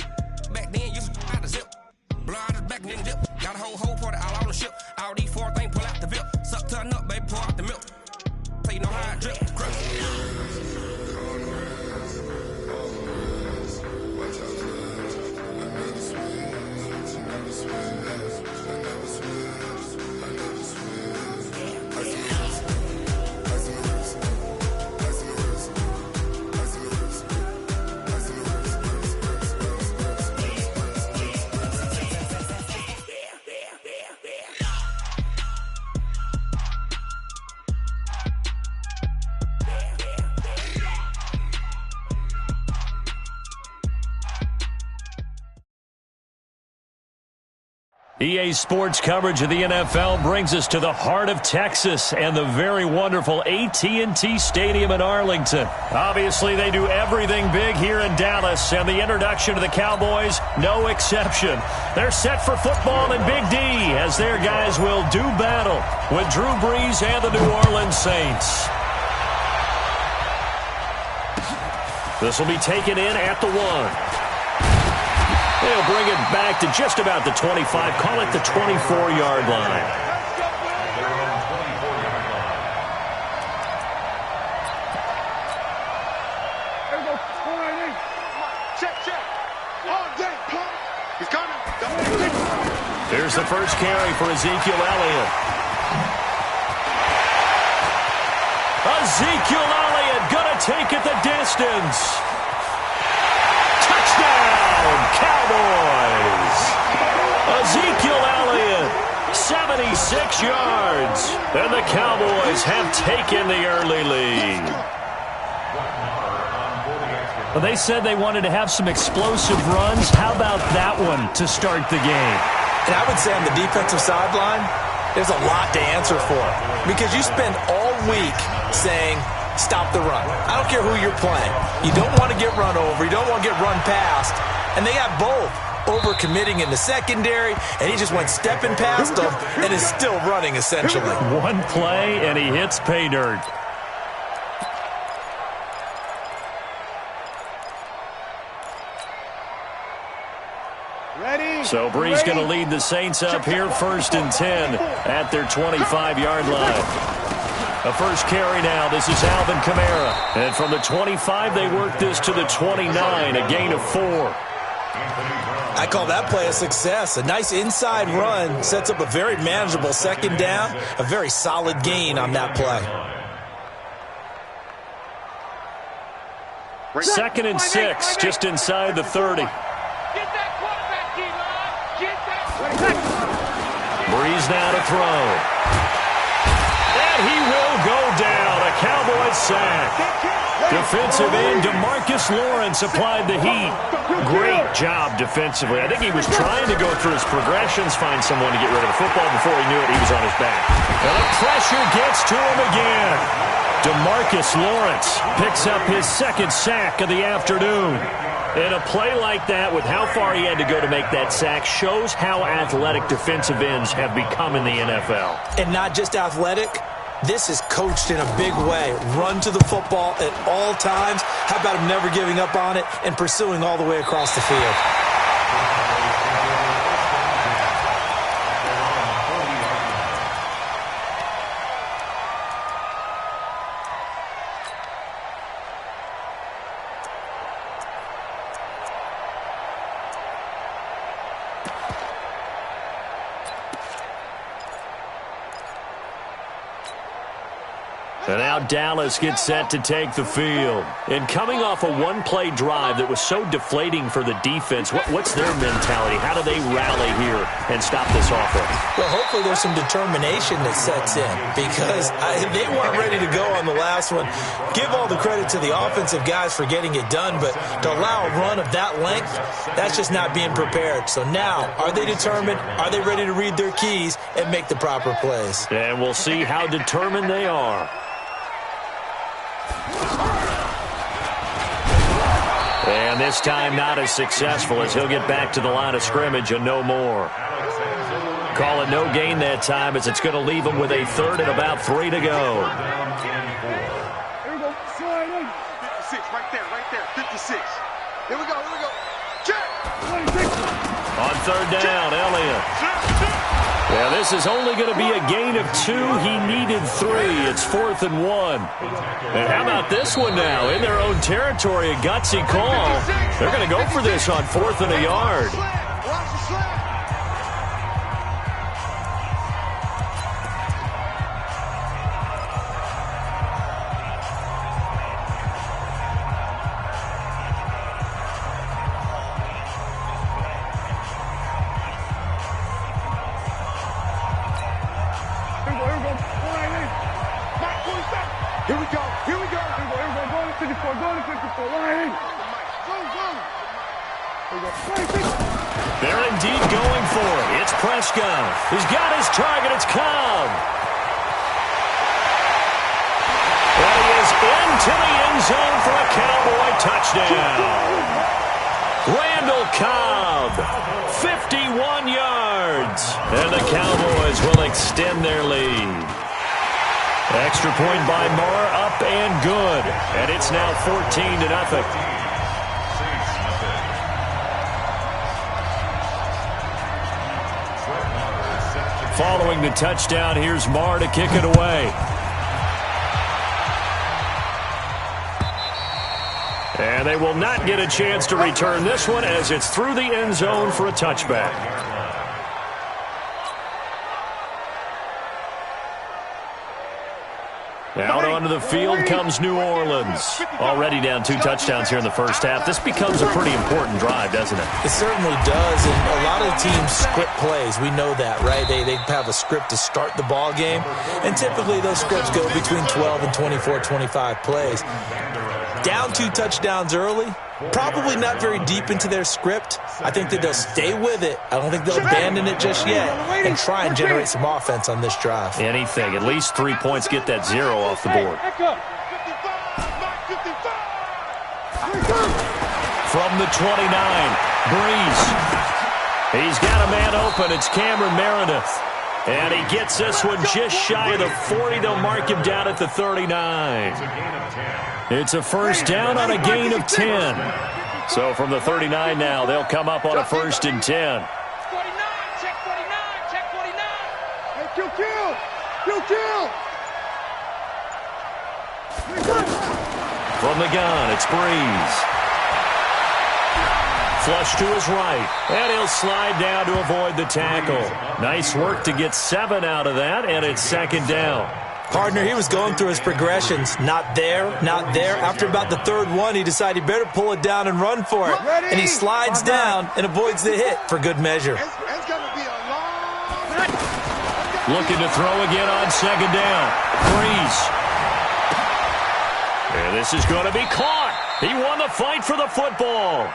back then, used to out the zip. Blow out his back, then dip. Got a whole party all on the ship. All these 4 things, pull out the VIP. Suck, turn up, baby, pour out the milk. So you know how I drip. Crush. EA Sports coverage of the NFL brings us to the heart of Texas and the very wonderful AT&T Stadium in Arlington. Obviously, they do everything big here in Dallas, and the introduction to the Cowboys, no exception. They're set for football in Big D as their guys will do battle with Drew Brees and the New Orleans Saints. This will be taken in at the 1. They'll bring it back to just about the 25, call it the 24-yard line. He's coming. Here's the first carry for Ezekiel Elliott. Ezekiel Elliott gonna take it the distance. Touchdown, Cowboys. Ezekiel Elliott, 76 yards. And the Cowboys have taken the early lead. Well, they said they wanted to have some explosive runs. How about that one to start the game? And I would say on the defensive sideline, there's a lot to answer for. Because you spend all week saying, stop the run. I don't care who you're playing. You don't want to get run over. You don't want to get run past. And they got both. Over-committing in the secondary, and he just went stepping past them and is still running, essentially. One play, and he hits pay dirt. So Bree's going to lead the Saints up here 1st and 10 at their 25-yard line. A first carry now. This is Alvin Kamara. And from the 25, they work this to the 29, a gain of 4. I call that play a success. A nice inside run sets up a very manageable second down, a very solid gain on that play. 2nd and 6, just inside the 30. Breeze now to throw. And he will go down. A Cowboys sack. Defensive end DeMarcus Lawrence applied the heat. Great job defensively. I think he was trying to go through his progressions, find someone to get rid of the football. Before he knew it, he was on his back. And the pressure gets to him again. DeMarcus Lawrence picks up his 2nd sack of the afternoon. And a play like that, with how far he had to go to make that sack, shows how athletic defensive ends have become in the NFL. And not just athletic, this is coached in a big way. Run to the football at all times. How about him never giving up on it and pursuing all the way across the field? And now Dallas gets set to take the field. And coming off a one-play drive that was so deflating for the defense, what's their mentality? How do they rally here and stop this offense? Well, hopefully there's some determination that sets in because they weren't ready to go on the last one. Give all the credit to the offensive guys for getting it done, but to allow a run of that length, that's just not being prepared. So now, are they determined? Are they ready to read their keys and make the proper plays? And we'll see how determined they are. And this time not as successful as he'll get back to the line of scrimmage and no more. Call it no gain that time as it's going to leave him with a 3rd and about 3 to go. Here we go. Slide in. 56, right there. 56. Here we go. Check. On 3rd down, Elliott. Yeah, this is only going to be a gain of 2. He needed 3. It's 4th and 1. And how about this one now? In their own territory, a gutsy call. They're going to go for this on 4th and a yard. They're indeed going for it. It's Prescott. He's got his target. It's Cobb. And he is into the end zone for a Cowboy touchdown. Randall Cobb, 51 yards. And the Cowboys will extend their lead. Extra point by Moore, up and good. And it's now 14-0. Following the touchdown, here's Marr to kick it away. And they will not get a chance to return this one as it's through the end zone for a touchback. Out on onto the field comes New Orleans. Already down 2 touchdowns here in the first half. This becomes a pretty important drive, doesn't it? It certainly does, and a lot of the teams script plays. We know that, right? They have a script to start the ball game, and typically those scripts go between 12 and 24, 25 plays. Down 2 touchdowns early, probably not very deep into their script. I think that they'll stay with it. I don't think they'll abandon it just yet and try and generate some offense on this drive. Anything. At least 3 points, get that 0 off the board. From the 29, Breeze. He's got a man open. It's Cameron Meredith. And he gets this one just shy of the 40. They'll mark him down at the 39. It's a first down on a gain of 10. So from the 39 now, they'll come up on a 1st and 10. 49, check 49, check 49. Hey, kill. From the gun, it's Breeze. Flush to his right, and he'll slide down to avoid the tackle. Nice work to get 7 out of that, and it's 2nd down. Partner, he was going through his progressions. Not there, not there. After about the 3rd one, he decided he better pull it down and run for it. And he slides down and avoids the hit for good measure. Looking to throw again on 2nd down. Breeze. And this is going to be caught. He won the fight for the football.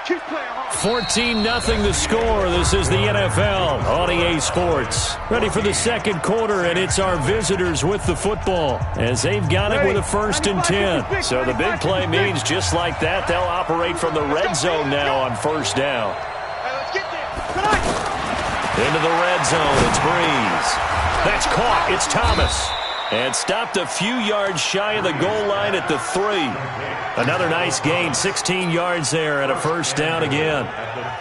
14-0 the score. This is the NFL on EA Sports. Ready for the 2nd quarter, and it's our visitors with the football as they've got it with a 1st and 10. So the big play means just like that, they'll operate from the red zone now on 1st down. Into the red zone, it's Breeze. That's caught. It's Thomas. And stopped a few yards shy of the goal line at the 3. Another nice gain, 16 yards there, and a 1st down again.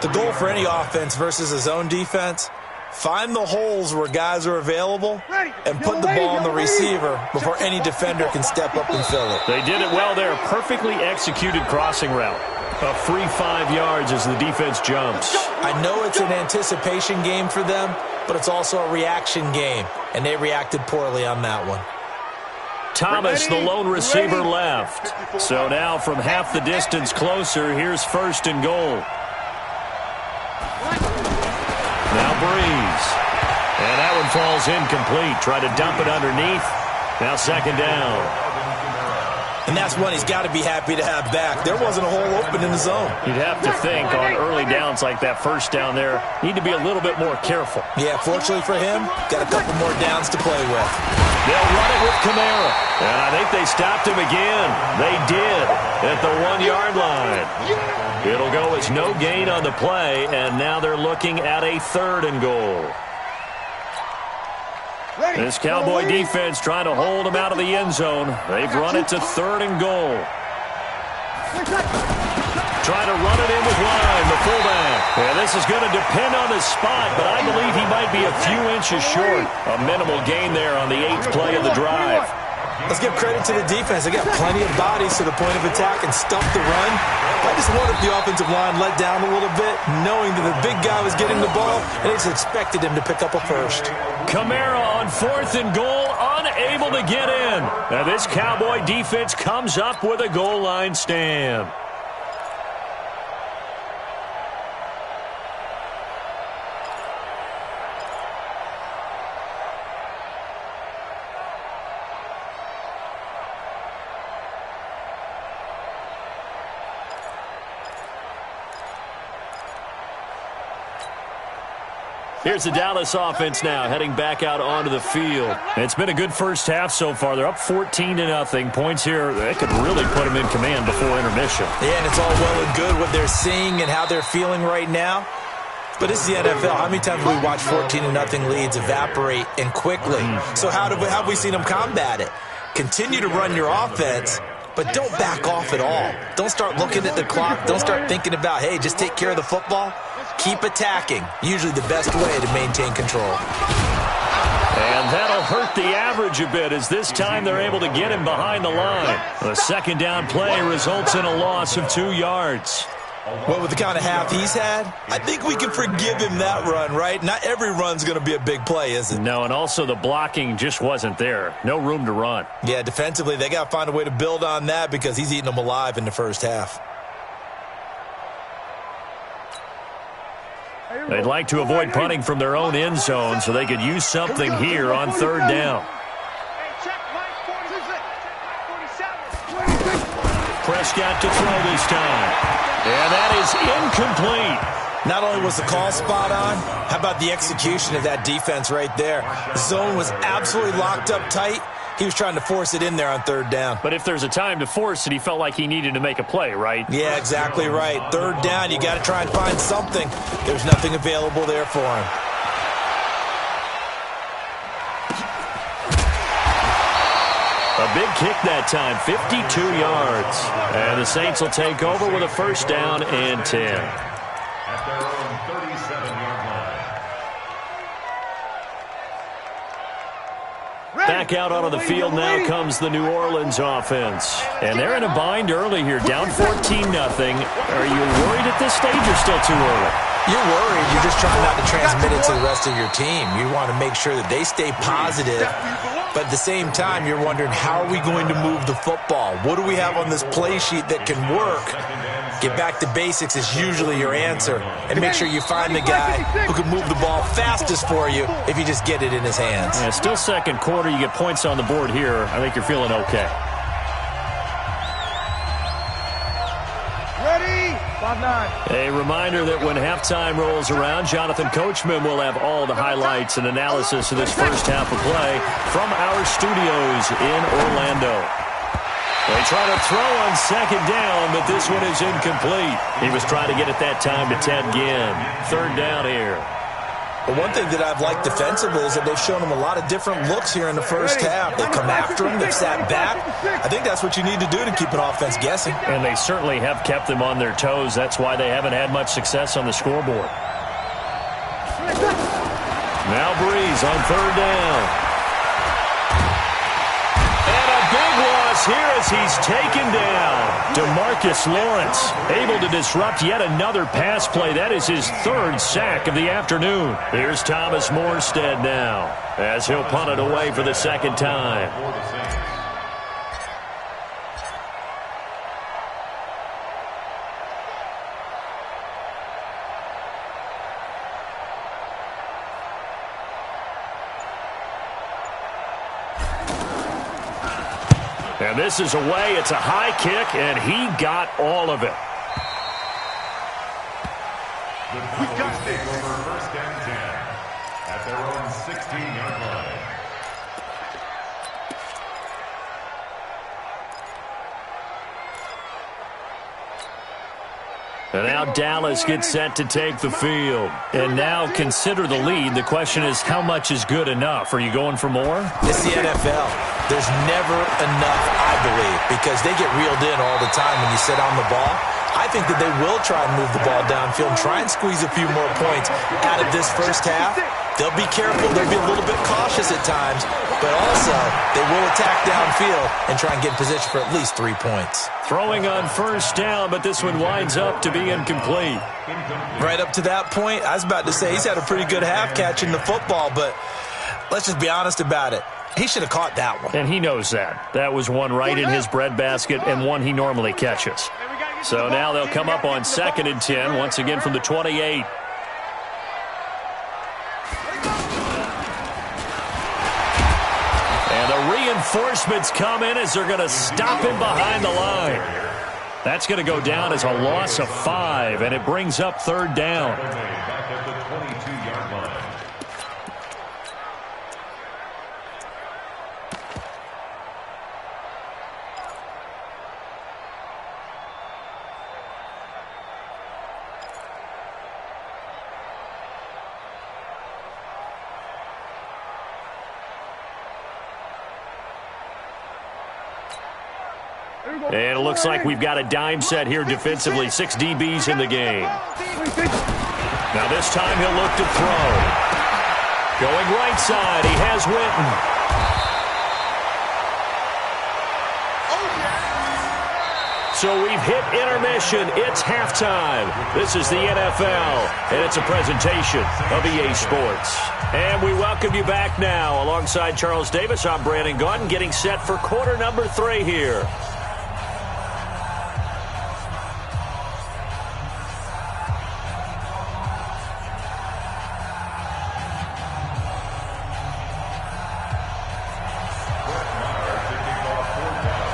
The goal for any offense versus a zone defense, find the holes where guys are available and put the ball on the receiver before any defender can step up and fill it. They did it well there. Perfectly executed crossing route. A free 5 yards as the defense jumps. I know it's an anticipation game for them, but it's also a reaction game, and they reacted poorly on that one. Thomas, the lone receiver, left. So now from half the distance closer, here's 1st and goal. Now Breeze. And that one falls incomplete. Try to dump it underneath. Now 2nd down. And that's one he's got to be happy to have back. There wasn't a hole open in the zone. You'd have to think on early downs like that 1st down there, need to be a little bit more careful. Yeah, fortunately for him, got a couple more downs to play with. They'll run it with Kamara. And I think they stopped him again. They did at the 1-yard line. It'll go as no gain on the play, and now they're looking at a 3rd and goal. This Cowboy defense trying to hold him out of the end zone. They've run it to 3rd and goal. Trying to run it in with Ryan, the fullback. Yeah, this is going to depend on his spot, but I believe he might be a few inches short. A minimal gain there on the 8th play of the drive. Let's give credit to the defense. They got plenty of bodies to the point of attack and stuffed the run. I just wondered if the offensive line let down a little bit, knowing that the big guy was getting the ball, and they just expected him to pick up a 1st. Kamara on 4th and goal, unable to get in. Now this Cowboy defense comes up with a goal line stand. Here's the Dallas offense now, heading back out onto the field. It's been a good first half so far. They're up 14-0. Points here, they could really put them in command before intermission. Yeah, and it's all well and good what they're seeing and how they're feeling right now. But this is the NFL. How many times have we watched 14-0 leads evaporate and quickly? So how have we seen them combat it? Continue to run your offense, but don't back off at all. Don't start looking at the clock. Don't start thinking about, hey, just take care of the football. Keep attacking. Usually the best way to maintain control. And that'll hurt the average a bit as this time they're able to get him behind the line. The 2nd down play results in a loss of 2 yards. Well, with the kind of half he's had, I think we can forgive him that run, right? Not every run's going to be a big play, is it? No, and also the blocking just wasn't there. No room to run. Yeah, defensively, they got to find a way to build on that because he's eating them alive in the first half. They'd like to avoid punting from their own end zone so they could use something here on third down. Prescott to throw this time. And that is incomplete. Not only was the call spot on, how about the execution of that defense right there? The zone was absolutely locked up tight. He was trying to force it in there on third down. But if there's a time to force it, he felt like he needed to make a play, right? Yeah, exactly right. Third down, you got to try and find something. There's nothing available there for him. A big kick that time, 52 yards. And the Saints will take over with a first down and 10. At their own 37-yard line. Back out onto the field now comes the New Orleans offense. And they're in a bind early here, down 14-0. Are you worried at this stage or still too early? You're worried. You're just trying not to transmit it to the rest of your team. You want to make sure that they stay positive. But at the same time, you're wondering, how are we going to move the football? What do we have on this play sheet that can work? Get back to basics is usually your answer. And make sure you find the guy who can move the ball fastest for you if you just get it in his hands. Yeah, still second quarter. You get points on the board here. I think you're feeling okay. A reminder that when halftime rolls around, Jonathan Coachman will have all the highlights and analysis of this first half of play from our studios in Orlando. They try to throw on second down, but this one is incomplete. He was trying to get it that time to Ted Ginn. Third down here. But one thing that I've liked defensively is that they've shown him a lot of different looks here in the first half. They come after him. They've sat back. I think that's what you need to do to keep an offense guessing. And they certainly have kept them on their toes. That's why they haven't had much success on the scoreboard. Now Breeze on third down. And a big loss here as he's taken down. DeMarcus Lawrence able to disrupt yet another pass play. That is his third sack of the afternoon. Here's Thomas Morstead now as he'll punt it away for the second time. And this is away. It's a high kick, and he got all of it. The Cowboys take over first and 10 at their own 16-yard line. And now Dallas gets set to take the field. And now consider the lead. The question is, how much is good enough? Are you going for more? It's the NFL. There's never enough, I believe, because they get reeled in all the time when you sit on the ball. I think that they will try and move the ball downfield and try and squeeze a few more points out of this first half. They'll be careful. They'll be a little bit cautious at times, but also they will attack downfield and try and get in position for at least 3 points. Throwing on first down, but this one winds up to be incomplete. Right up to that point, I was about to say he's had a pretty good half catching the football, but let's just be honest about it. He should have caught that one. And he knows that. That was one right in his breadbasket and one he normally catches. So now they'll come up on second and 10, once again from the 28. And the reinforcements come in as they're going to stop him behind the line. That's going to go down as a loss of 5, and it brings up third down. Back at the 22-yard line. And it looks like we've got a dime set here defensively. 6 DBs in the game. Now this time he'll look to throw. Going right side, he has Witten. So we've hit intermission. It's halftime. This is the NFL, and it's a presentation of EA Sports. And we welcome you back now. Alongside Charles Davis, I'm Brandon Gaudin, getting set for quarter number 3 here.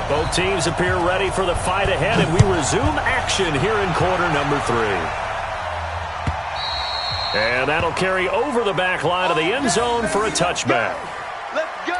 Both teams appear ready for the fight ahead, and we resume action here in quarter number 3. And that'll carry over the back line of the end zone for a touchback. Let's go.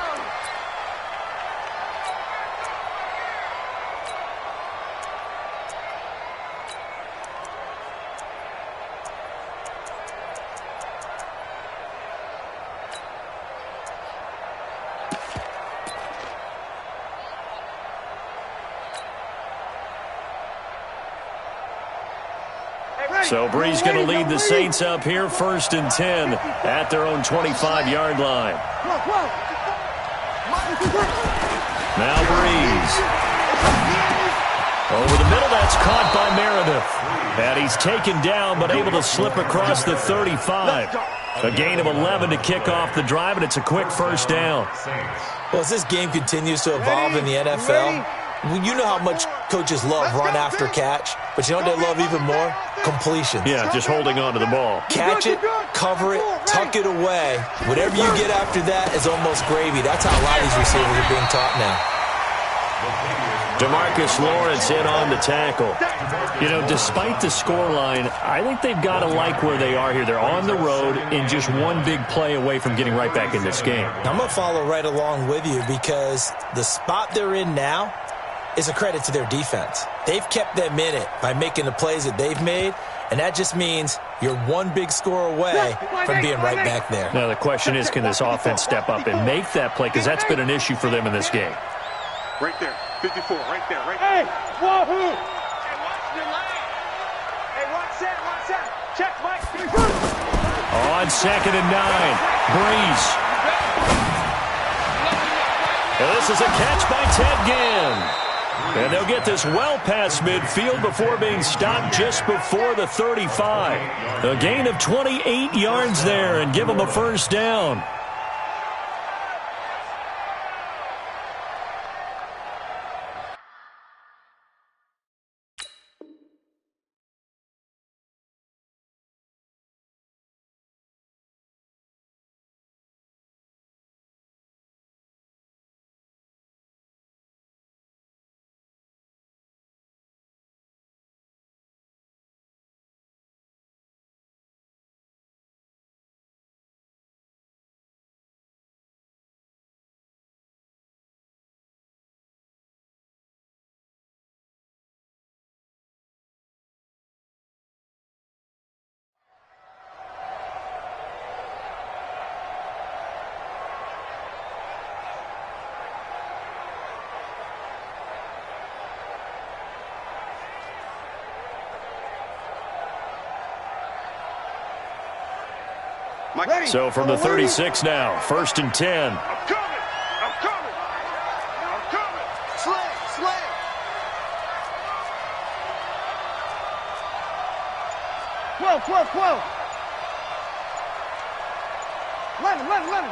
So Bree's going to lead the Saints up here, 1st and 10 at their own 25-yard line. Now Breeze. Over the middle, that's caught by Meredith. And he's taken down, but able to slip across the 35. A gain of 11 to kick off the drive, and it's a quick first down. Well, as this game continues to evolve in the NFL, you know how much coaches love run after catch, but you know what they love even more? Completion. Yeah, just holding on to the ball. Catch it, cover it, tuck it away. Whatever you get after that is almost gravy. That's how a lot of these receivers are being taught now. DeMarcus Lawrence in on the tackle. You know, despite the scoreline, I think they've got to like where they are here. They're on the road and just one big play away from getting right back in this game. I'm going to follow right along with you because the spot they're in now is a credit to their defense. They've kept them in it by making the plays that they've made, and that just means you're one big score away from being right back there. Now, the question is, can this offense step up and make that play? Because that's been an issue for them in this game. Right there, 54, right there, right there. Hey, wahoo! Hey, watch your lane. Hey, watch that. Check, Mike. On 2nd and 9, Breeze. And this is a catch by Ted Ginn. And they'll get this well past midfield before being stopped just before the 35. A gain of 28 yards there and give them a first down. So from the 36 now, 1st and 10. I'm coming. Slay. 12. 11.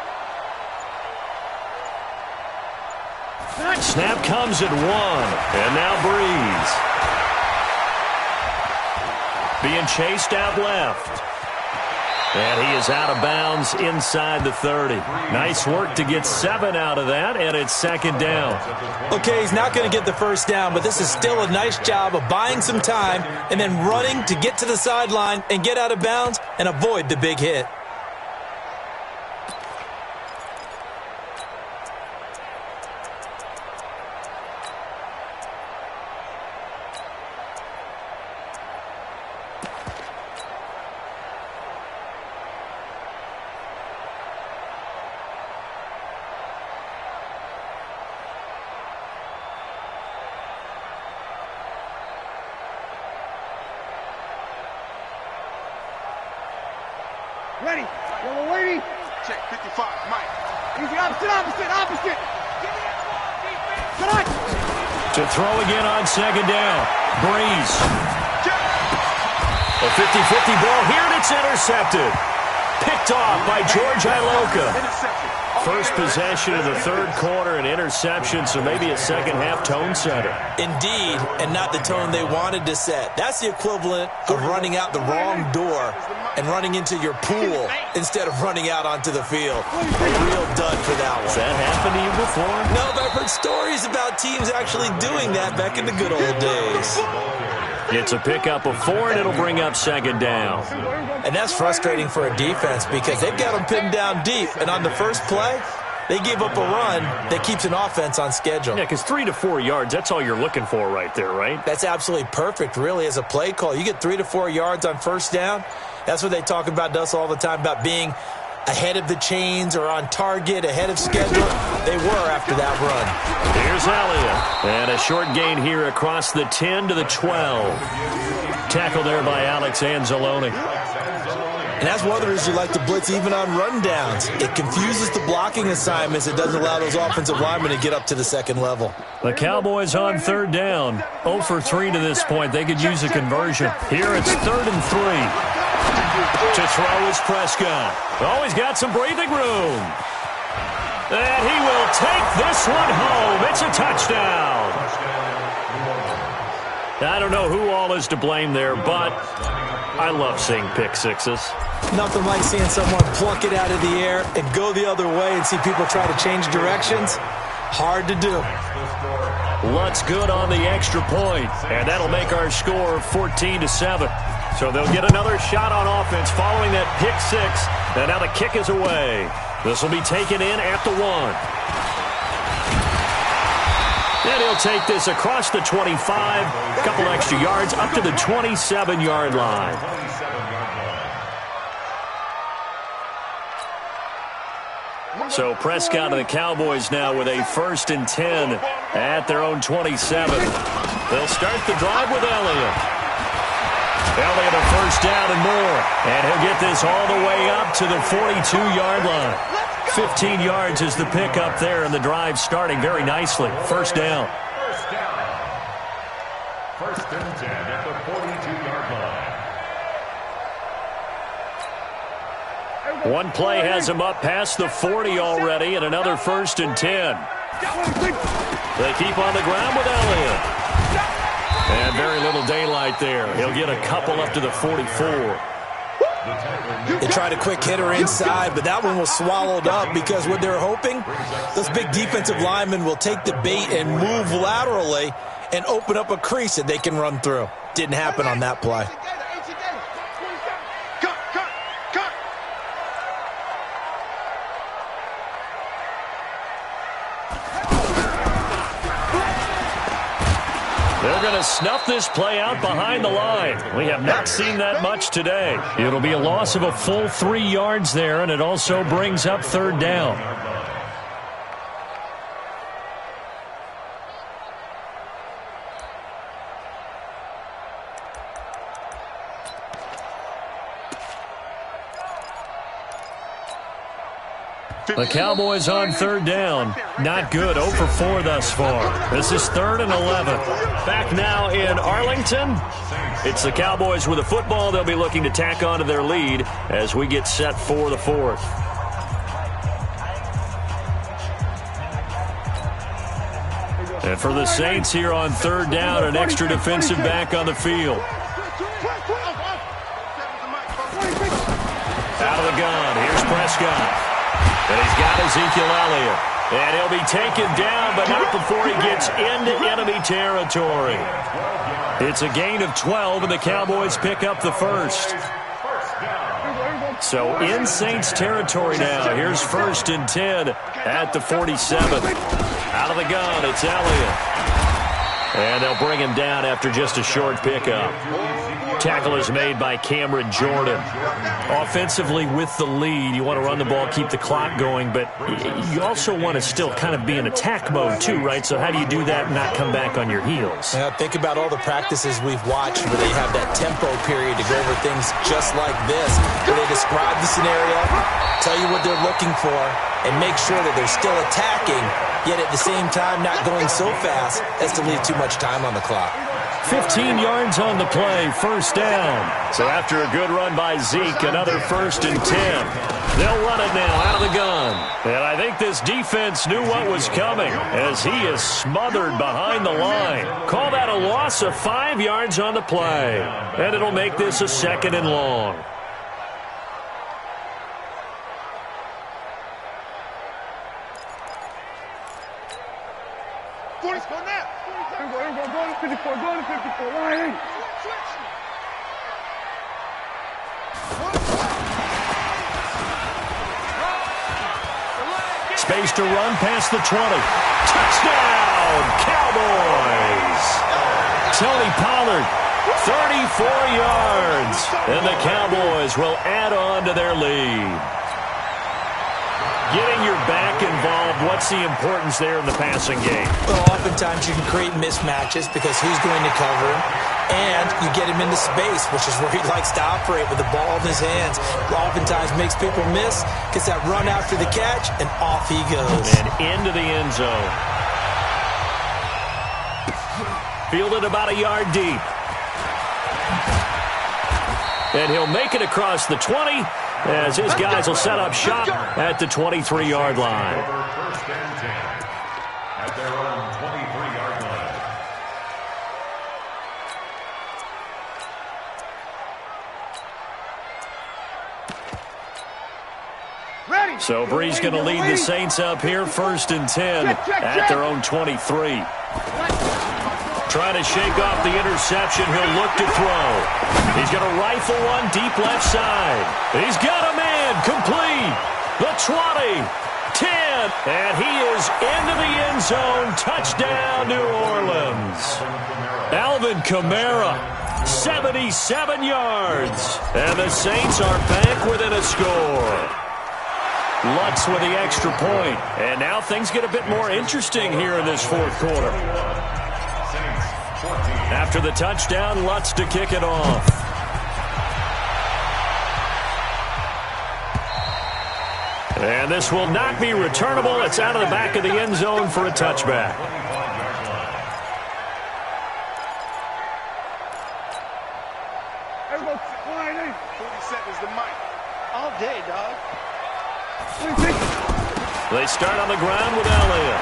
Snap comes at 1, and now Breeze. Being chased out left. And he is out of bounds inside the 30. Nice work to get 7 out of that, and it's 2nd down. Okay, he's not going to get the first down, but this is still a nice job of buying some time and then running to get to the sideline and get out of bounds and avoid the big hit. Ready. Yellow lady. Check 55, Mike. Easy, opposite. Give me that ball, defense. Come on. To throw again on second down. Breeze. A 50-50 ball here, and it's intercepted. Picked off by George Iloka. First possession of the third quarter, an interception, so maybe a second-half tone setter. Indeed, and not the tone they wanted to set. That's the equivalent of running out the wrong door and running into your pool instead of running out onto the field. A real dud for that one. Has that happened to you before? No, but I've heard stories about teams actually doing that back in the good old days. It's a pickup of 4, and it'll bring up second down. And that's frustrating for a defense because they've got them pinned down deep. And on the first play, they gave up a run that keeps an offense on schedule. Yeah, because 3 to 4 yards, that's all you're looking for right there, right? That's absolutely perfect, really, as a play call. You get 3 to 4 yards on first down. That's what they talk about to us all the time, about being ahead of the chains or on target, ahead of schedule. They were after that run. Here's Elliott. And a short gain here across the 10 to the 12. Tackle there by Alex Anzalone. And that's one of the reasons you like to blitz even on rundowns. It confuses the blocking assignments. It doesn't allow those offensive linemen to get up to the second level. The Cowboys on third down. 0 for 3 to this point. They could use a conversion. Here it's 3rd and 3. To throw is Prescott. Oh, he's got some breathing room. And he will take this one home. It's a touchdown. I don't know who all is to blame there, but I love seeing pick sixes. Nothing like seeing someone pluck it out of the air and go the other way and see people try to change directions. Hard to do. Lutz good on the extra point, and that'll make our score 14-7. So they'll get another shot on offense following that pick six, and now the kick is away. This will be taken in at the 1. And he'll take this across the 25, a couple extra yards up to the 27-yard line. So Prescott and the Cowboys now with a 1st and 10 at their own 27. They'll start the drive with Elliott. Elliott a first down and more. And he'll get this all the way up to the 42-yard line. 15 yards is the pickup there, and the drive starting very nicely. First down. 1st and 10 at the 42-yard line. One play has him up past the 40 already, and another 1st and 10. They keep on the ground with Elliott. And very little daylight there. He'll get a couple up to the 44. They tried a quick hitter inside, but that one was swallowed up because what they're hoping, those big defensive linemen will take the bait and move laterally and open up a crease that they can run through. Didn't happen on that play. They're going to snuff this play out behind the line. We have not seen that much today. It'll be a loss of a full 3 yards there, and it also brings up 3rd down. The Cowboys on 3rd down. Not good. 0 for 4 thus far. This is 3rd and 11. Back now in Arlington. It's the Cowboys with the football. They'll be looking to tack on to their lead as we get set for the 4th. And for the Saints here on 3rd down, an extra defensive back on the field. Out of the gun. Here's Prescott. And he's got Ezekiel Elliott. And he'll be taken down, but not before he gets into enemy territory. It's a gain of 12, and the Cowboys pick up the 1st. So in Saints territory now. Here's 1st and 10 at the 47. Out of the gun, it's Elliott. And they'll bring him down after just a short pickup. Tackle is made by Cameron Jordan. Offensively with the lead, you want to run the ball, keep the clock going, but you also want to still kind of be in attack mode too, right? So how do you do that and not come back on your heels? Yeah, think about all the practices we've watched where they have that tempo period to go over things just like this, where they describe the scenario, tell you what they're looking for, and make sure that they're still attacking, yet at the same time not going so fast as to leave too much time on the clock. 15 yards on the play, first down. So after a good run by Zeke, another 1st and 10. They'll run it now out of the gun. And I think this defense knew what was coming as he is smothered behind the line. Call that a loss of 5 yards on the play. And it'll make this a 2nd and long. Space to run past the 20. Touchdown, Cowboys! Tony Pollard, 34 yards. And the Cowboys will add on to their lead. Getting your back involved, what's the importance there in the passing game? Well, oftentimes you can create mismatches because who's going to cover him, and you get him into space, which is where he likes to operate with the ball in his hands. Oftentimes makes people miss, gets that run after the catch, and off he goes. And into the end zone. Fielded about a yard deep. And he'll make it across the 20 as his guys will set up shop at the 23-yard line. First and 10 at their own 23-yard line. So Bree's going to lead the Saints up here, 1st and 10 at their own 23. Trying to shake off the interception. He'll look to throw. He's going to rifle one deep left side. He's got a man complete. The 20, 10, and he is into the end zone. Touchdown, New Orleans. Alvin Kamara, 77 yards. And the Saints are back within a score. Lutz with the extra point. And now things get a bit more interesting here in this 4th quarter. After the touchdown, Lutz to kick it off. And this will not be returnable. It's out of the back of the end zone for a touchback. Everybody, 40 seconds to Mike. All day, dog. They start on the ground with Elliott.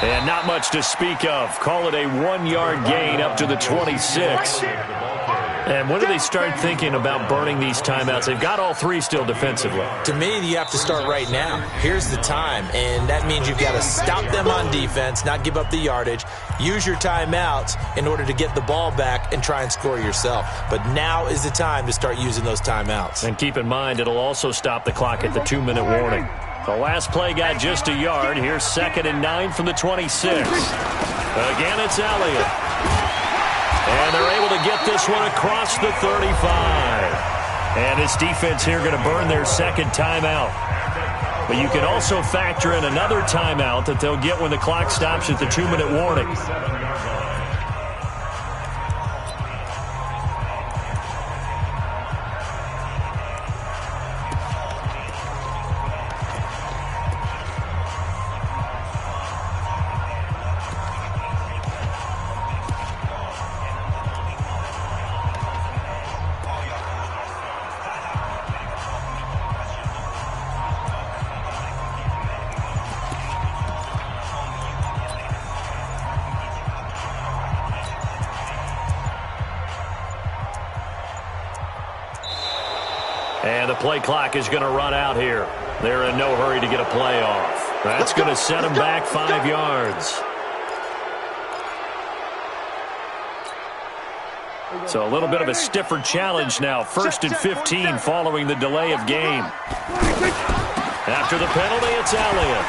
And not much to speak of. Call it a 1-yard gain up to the 26. And when do they start thinking about burning these timeouts? They've got all 3 still defensively. To me, you have to start right now. Here's the time, and that means you've got to stop them on defense, not give up the yardage, use your timeouts in order to get the ball back and try and score yourself. But now is the time to start using those timeouts. And keep in mind, it'll also stop the clock at the 2-minute warning. The last play got just a yard. Here's 2nd and 9 from the 26. Again, it's Elliott. And they're able to get this one across the 35. And this defense here going to burn their 2nd timeout. But you can also factor in another timeout that they'll get when the clock stops at the 2-minute warning. And the play clock is going to run out here. They're in no hurry to get a play off. That's going to set them back 5 yards. So a little bit of a stiffer challenge now. 1st and 15 following the delay of game. After the penalty, it's Elliott.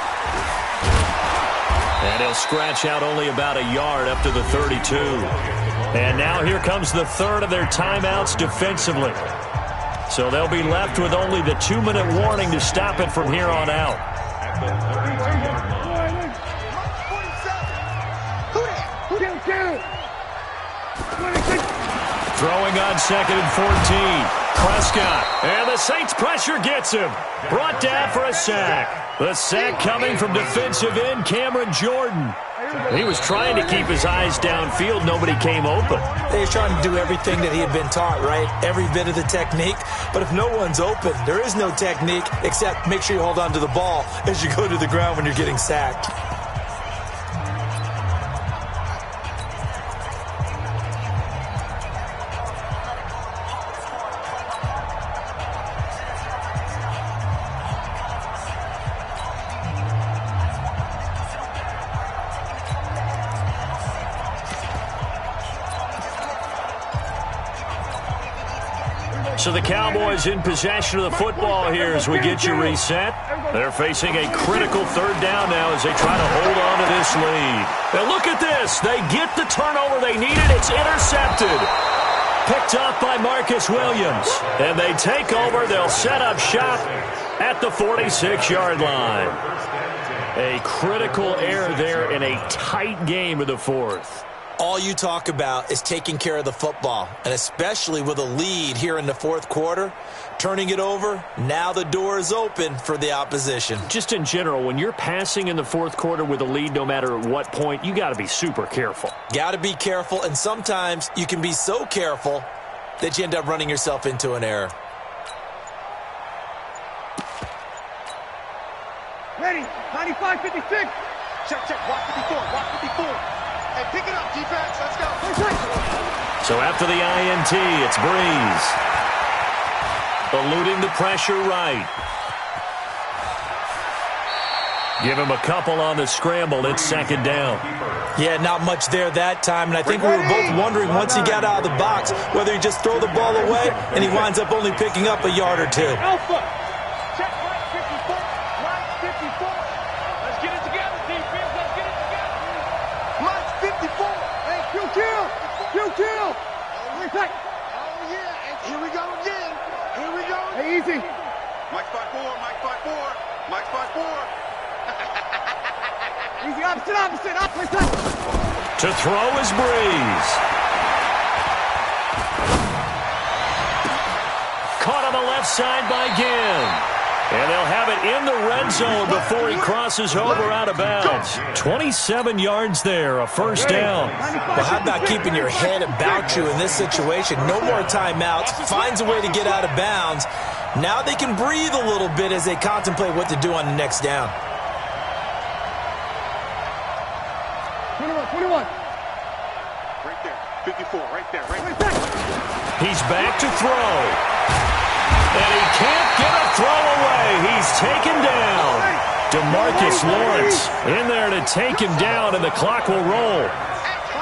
And he'll scratch out only about a yard up to the 32. And now here comes the third of their timeouts defensively. So they'll be left with only the 2-minute warning to stop it from here on out. Throwing on 2nd and 14. Prescott. And the Saints pressure gets him. Brought down for a sack. The sack coming from defensive end Cameron Jordan. He was trying to keep his eyes downfield. Nobody came open. He was trying to do everything that he had been taught, right? Every bit of the technique. But if no one's open, there is no technique except make sure you hold on to the ball as you go to the ground when you're getting sacked. So the Cowboys in possession of the football here as we get you reset. They're facing a critical third down now as they try to hold on to this lead. And look at this. They get the turnover they needed. It's intercepted. Picked off by Marcus Williams. And they take over. They'll set up shop at the 46-yard line. A critical error there in a tight game of the fourth. All you talk about is taking care of the football, and especially with a lead here in the fourth quarter, turning it over, now the door is open for the opposition. Just in general, when you're passing in the fourth quarter with a lead, no matter at what point, you got to be super careful. Got to be careful, and sometimes you can be so careful that you end up running yourself into an error. Ready, 95, 56. Check, walk 54, walk 54. Hey, pick it up, defense. Let's go. So after the INT, it's Breeze. Eluding the pressure right. Give him a couple on the scramble. It's 2nd down. Yeah, not much there that time, and I think we were both wondering once he got out of the box whether he just throw the ball away and he winds up only picking up a yard or two. Alpha. Check right 54. Right 54. Let's get it together, defense. Let's get it together. Mike 54. Hey, Q-kill. Reset. Oh, yeah. And here we go again. Hey, easy. Mike 5-4. Mike 5-4. Mike 5-4. Easy, opposite. To throw is Breeze. Caught on the left side by Ginn. And they'll have it in the red zone before he crosses over out of bounds. 27 yards there, a first down. Well, how about keeping your head about you in this situation? No more timeouts. Finds a way to get out of bounds. Now they can breathe a little bit as they contemplate what to do on the next down. 21. Right there. 54, right there. He's back to throw. And he can't get a throw away. He's taken down. DeMarcus Lawrence in there to take him down, and the clock will roll.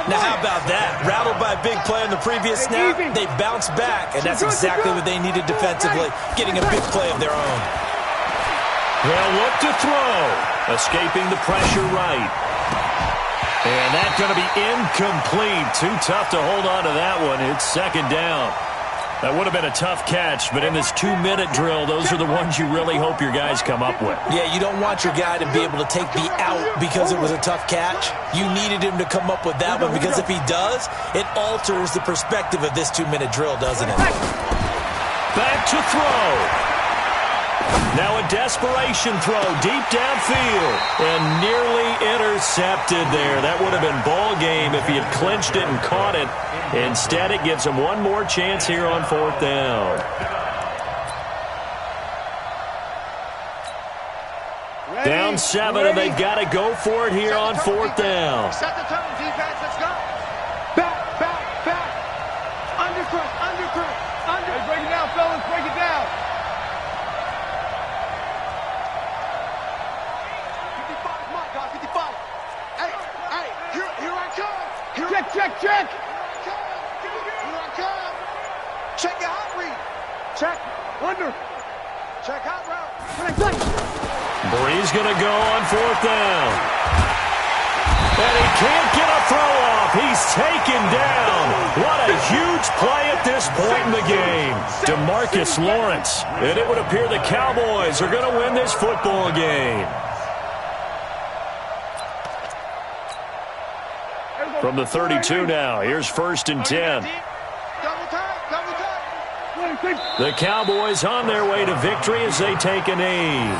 Now, how about that? Rattled by a big play on the previous snap, they bounce back, and that's exactly what they needed defensively, getting a big play of their own. They'll look to throw, escaping the pressure right. And that's going to be incomplete. Too tough to hold on to that one. It's 2nd down. That would have been a tough catch, but in this 2-minute drill, those are the ones you really hope your guys come up with. Yeah, you don't want your guy to be able to take the out because it was a tough catch. You needed him to come up with that one because if he does, it alters the perspective of this 2-minute drill, doesn't it? Back to throw. Now a desperation throw deep downfield and nearly intercepted there. That would have been ball game if he had clinched it and caught it. Instead, it gives him one more chance here on 4th down. Down 7, and they've got to go for it here on 4th down. Set the tone, defense. Let's go. Back. Undercut. Hey, break it down, fellas. Break it down. 55, Mike, guys. 55. Hey, here I come. Check. Here I come. Check your hot read. Check. Under. Check hot route. Breeze going to go on 4th down. And he can't get a throw off. He's taken down. What a huge play at this point in the game. DeMarcus Lawrence. And it would appear the Cowboys are going to win this football game. From the 32 now, here's 1st and 10. The Cowboys on their way to victory as they take a knee.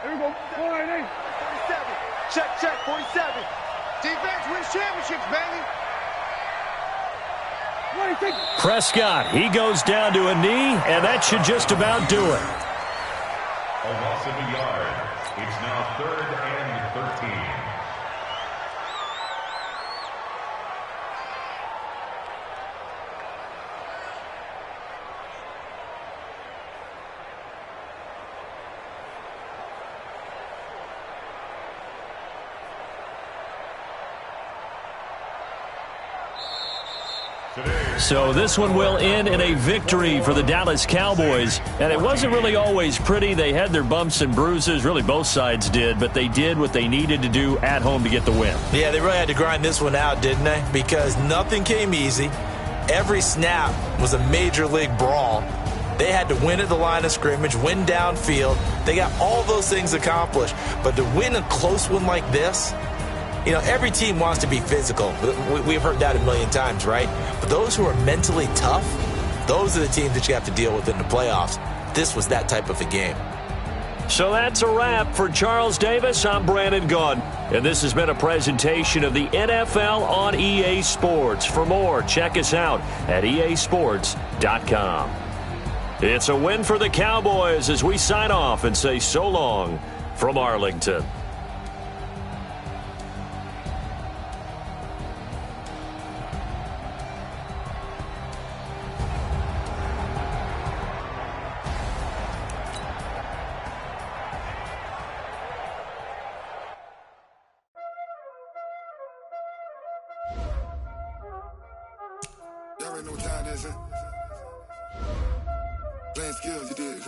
Here we go. 47. Check, 47. Defense wins championships, baby. Prescott, he goes down to a knee, and that should just about do it. A loss of a yard. It's now 3rd and 13. So this one will end in a victory for the Dallas Cowboys. And it wasn't really always pretty. They had their bumps and bruises. Really, both sides did. But they did what they needed to do at home to get the win. Yeah, they really had to grind this one out, didn't they? Because nothing came easy. Every snap was a major league brawl. They had to win at the line of scrimmage, win downfield. They got all those things accomplished. But to win a close one like this, you know, every team wants to be physical. We've heard that a million times, right? But those who are mentally tough, those are the teams that you have to deal with in the playoffs. This was that type of a game. So that's a wrap for Charles Davis. I'm Brandon Gaudin. And this has been a presentation of the NFL on EA Sports. For more, check us out at easports.com. It's a win for the Cowboys as we sign off and say so long from Arlington. Y'all already know what time it is, huh? Playing skills, you did.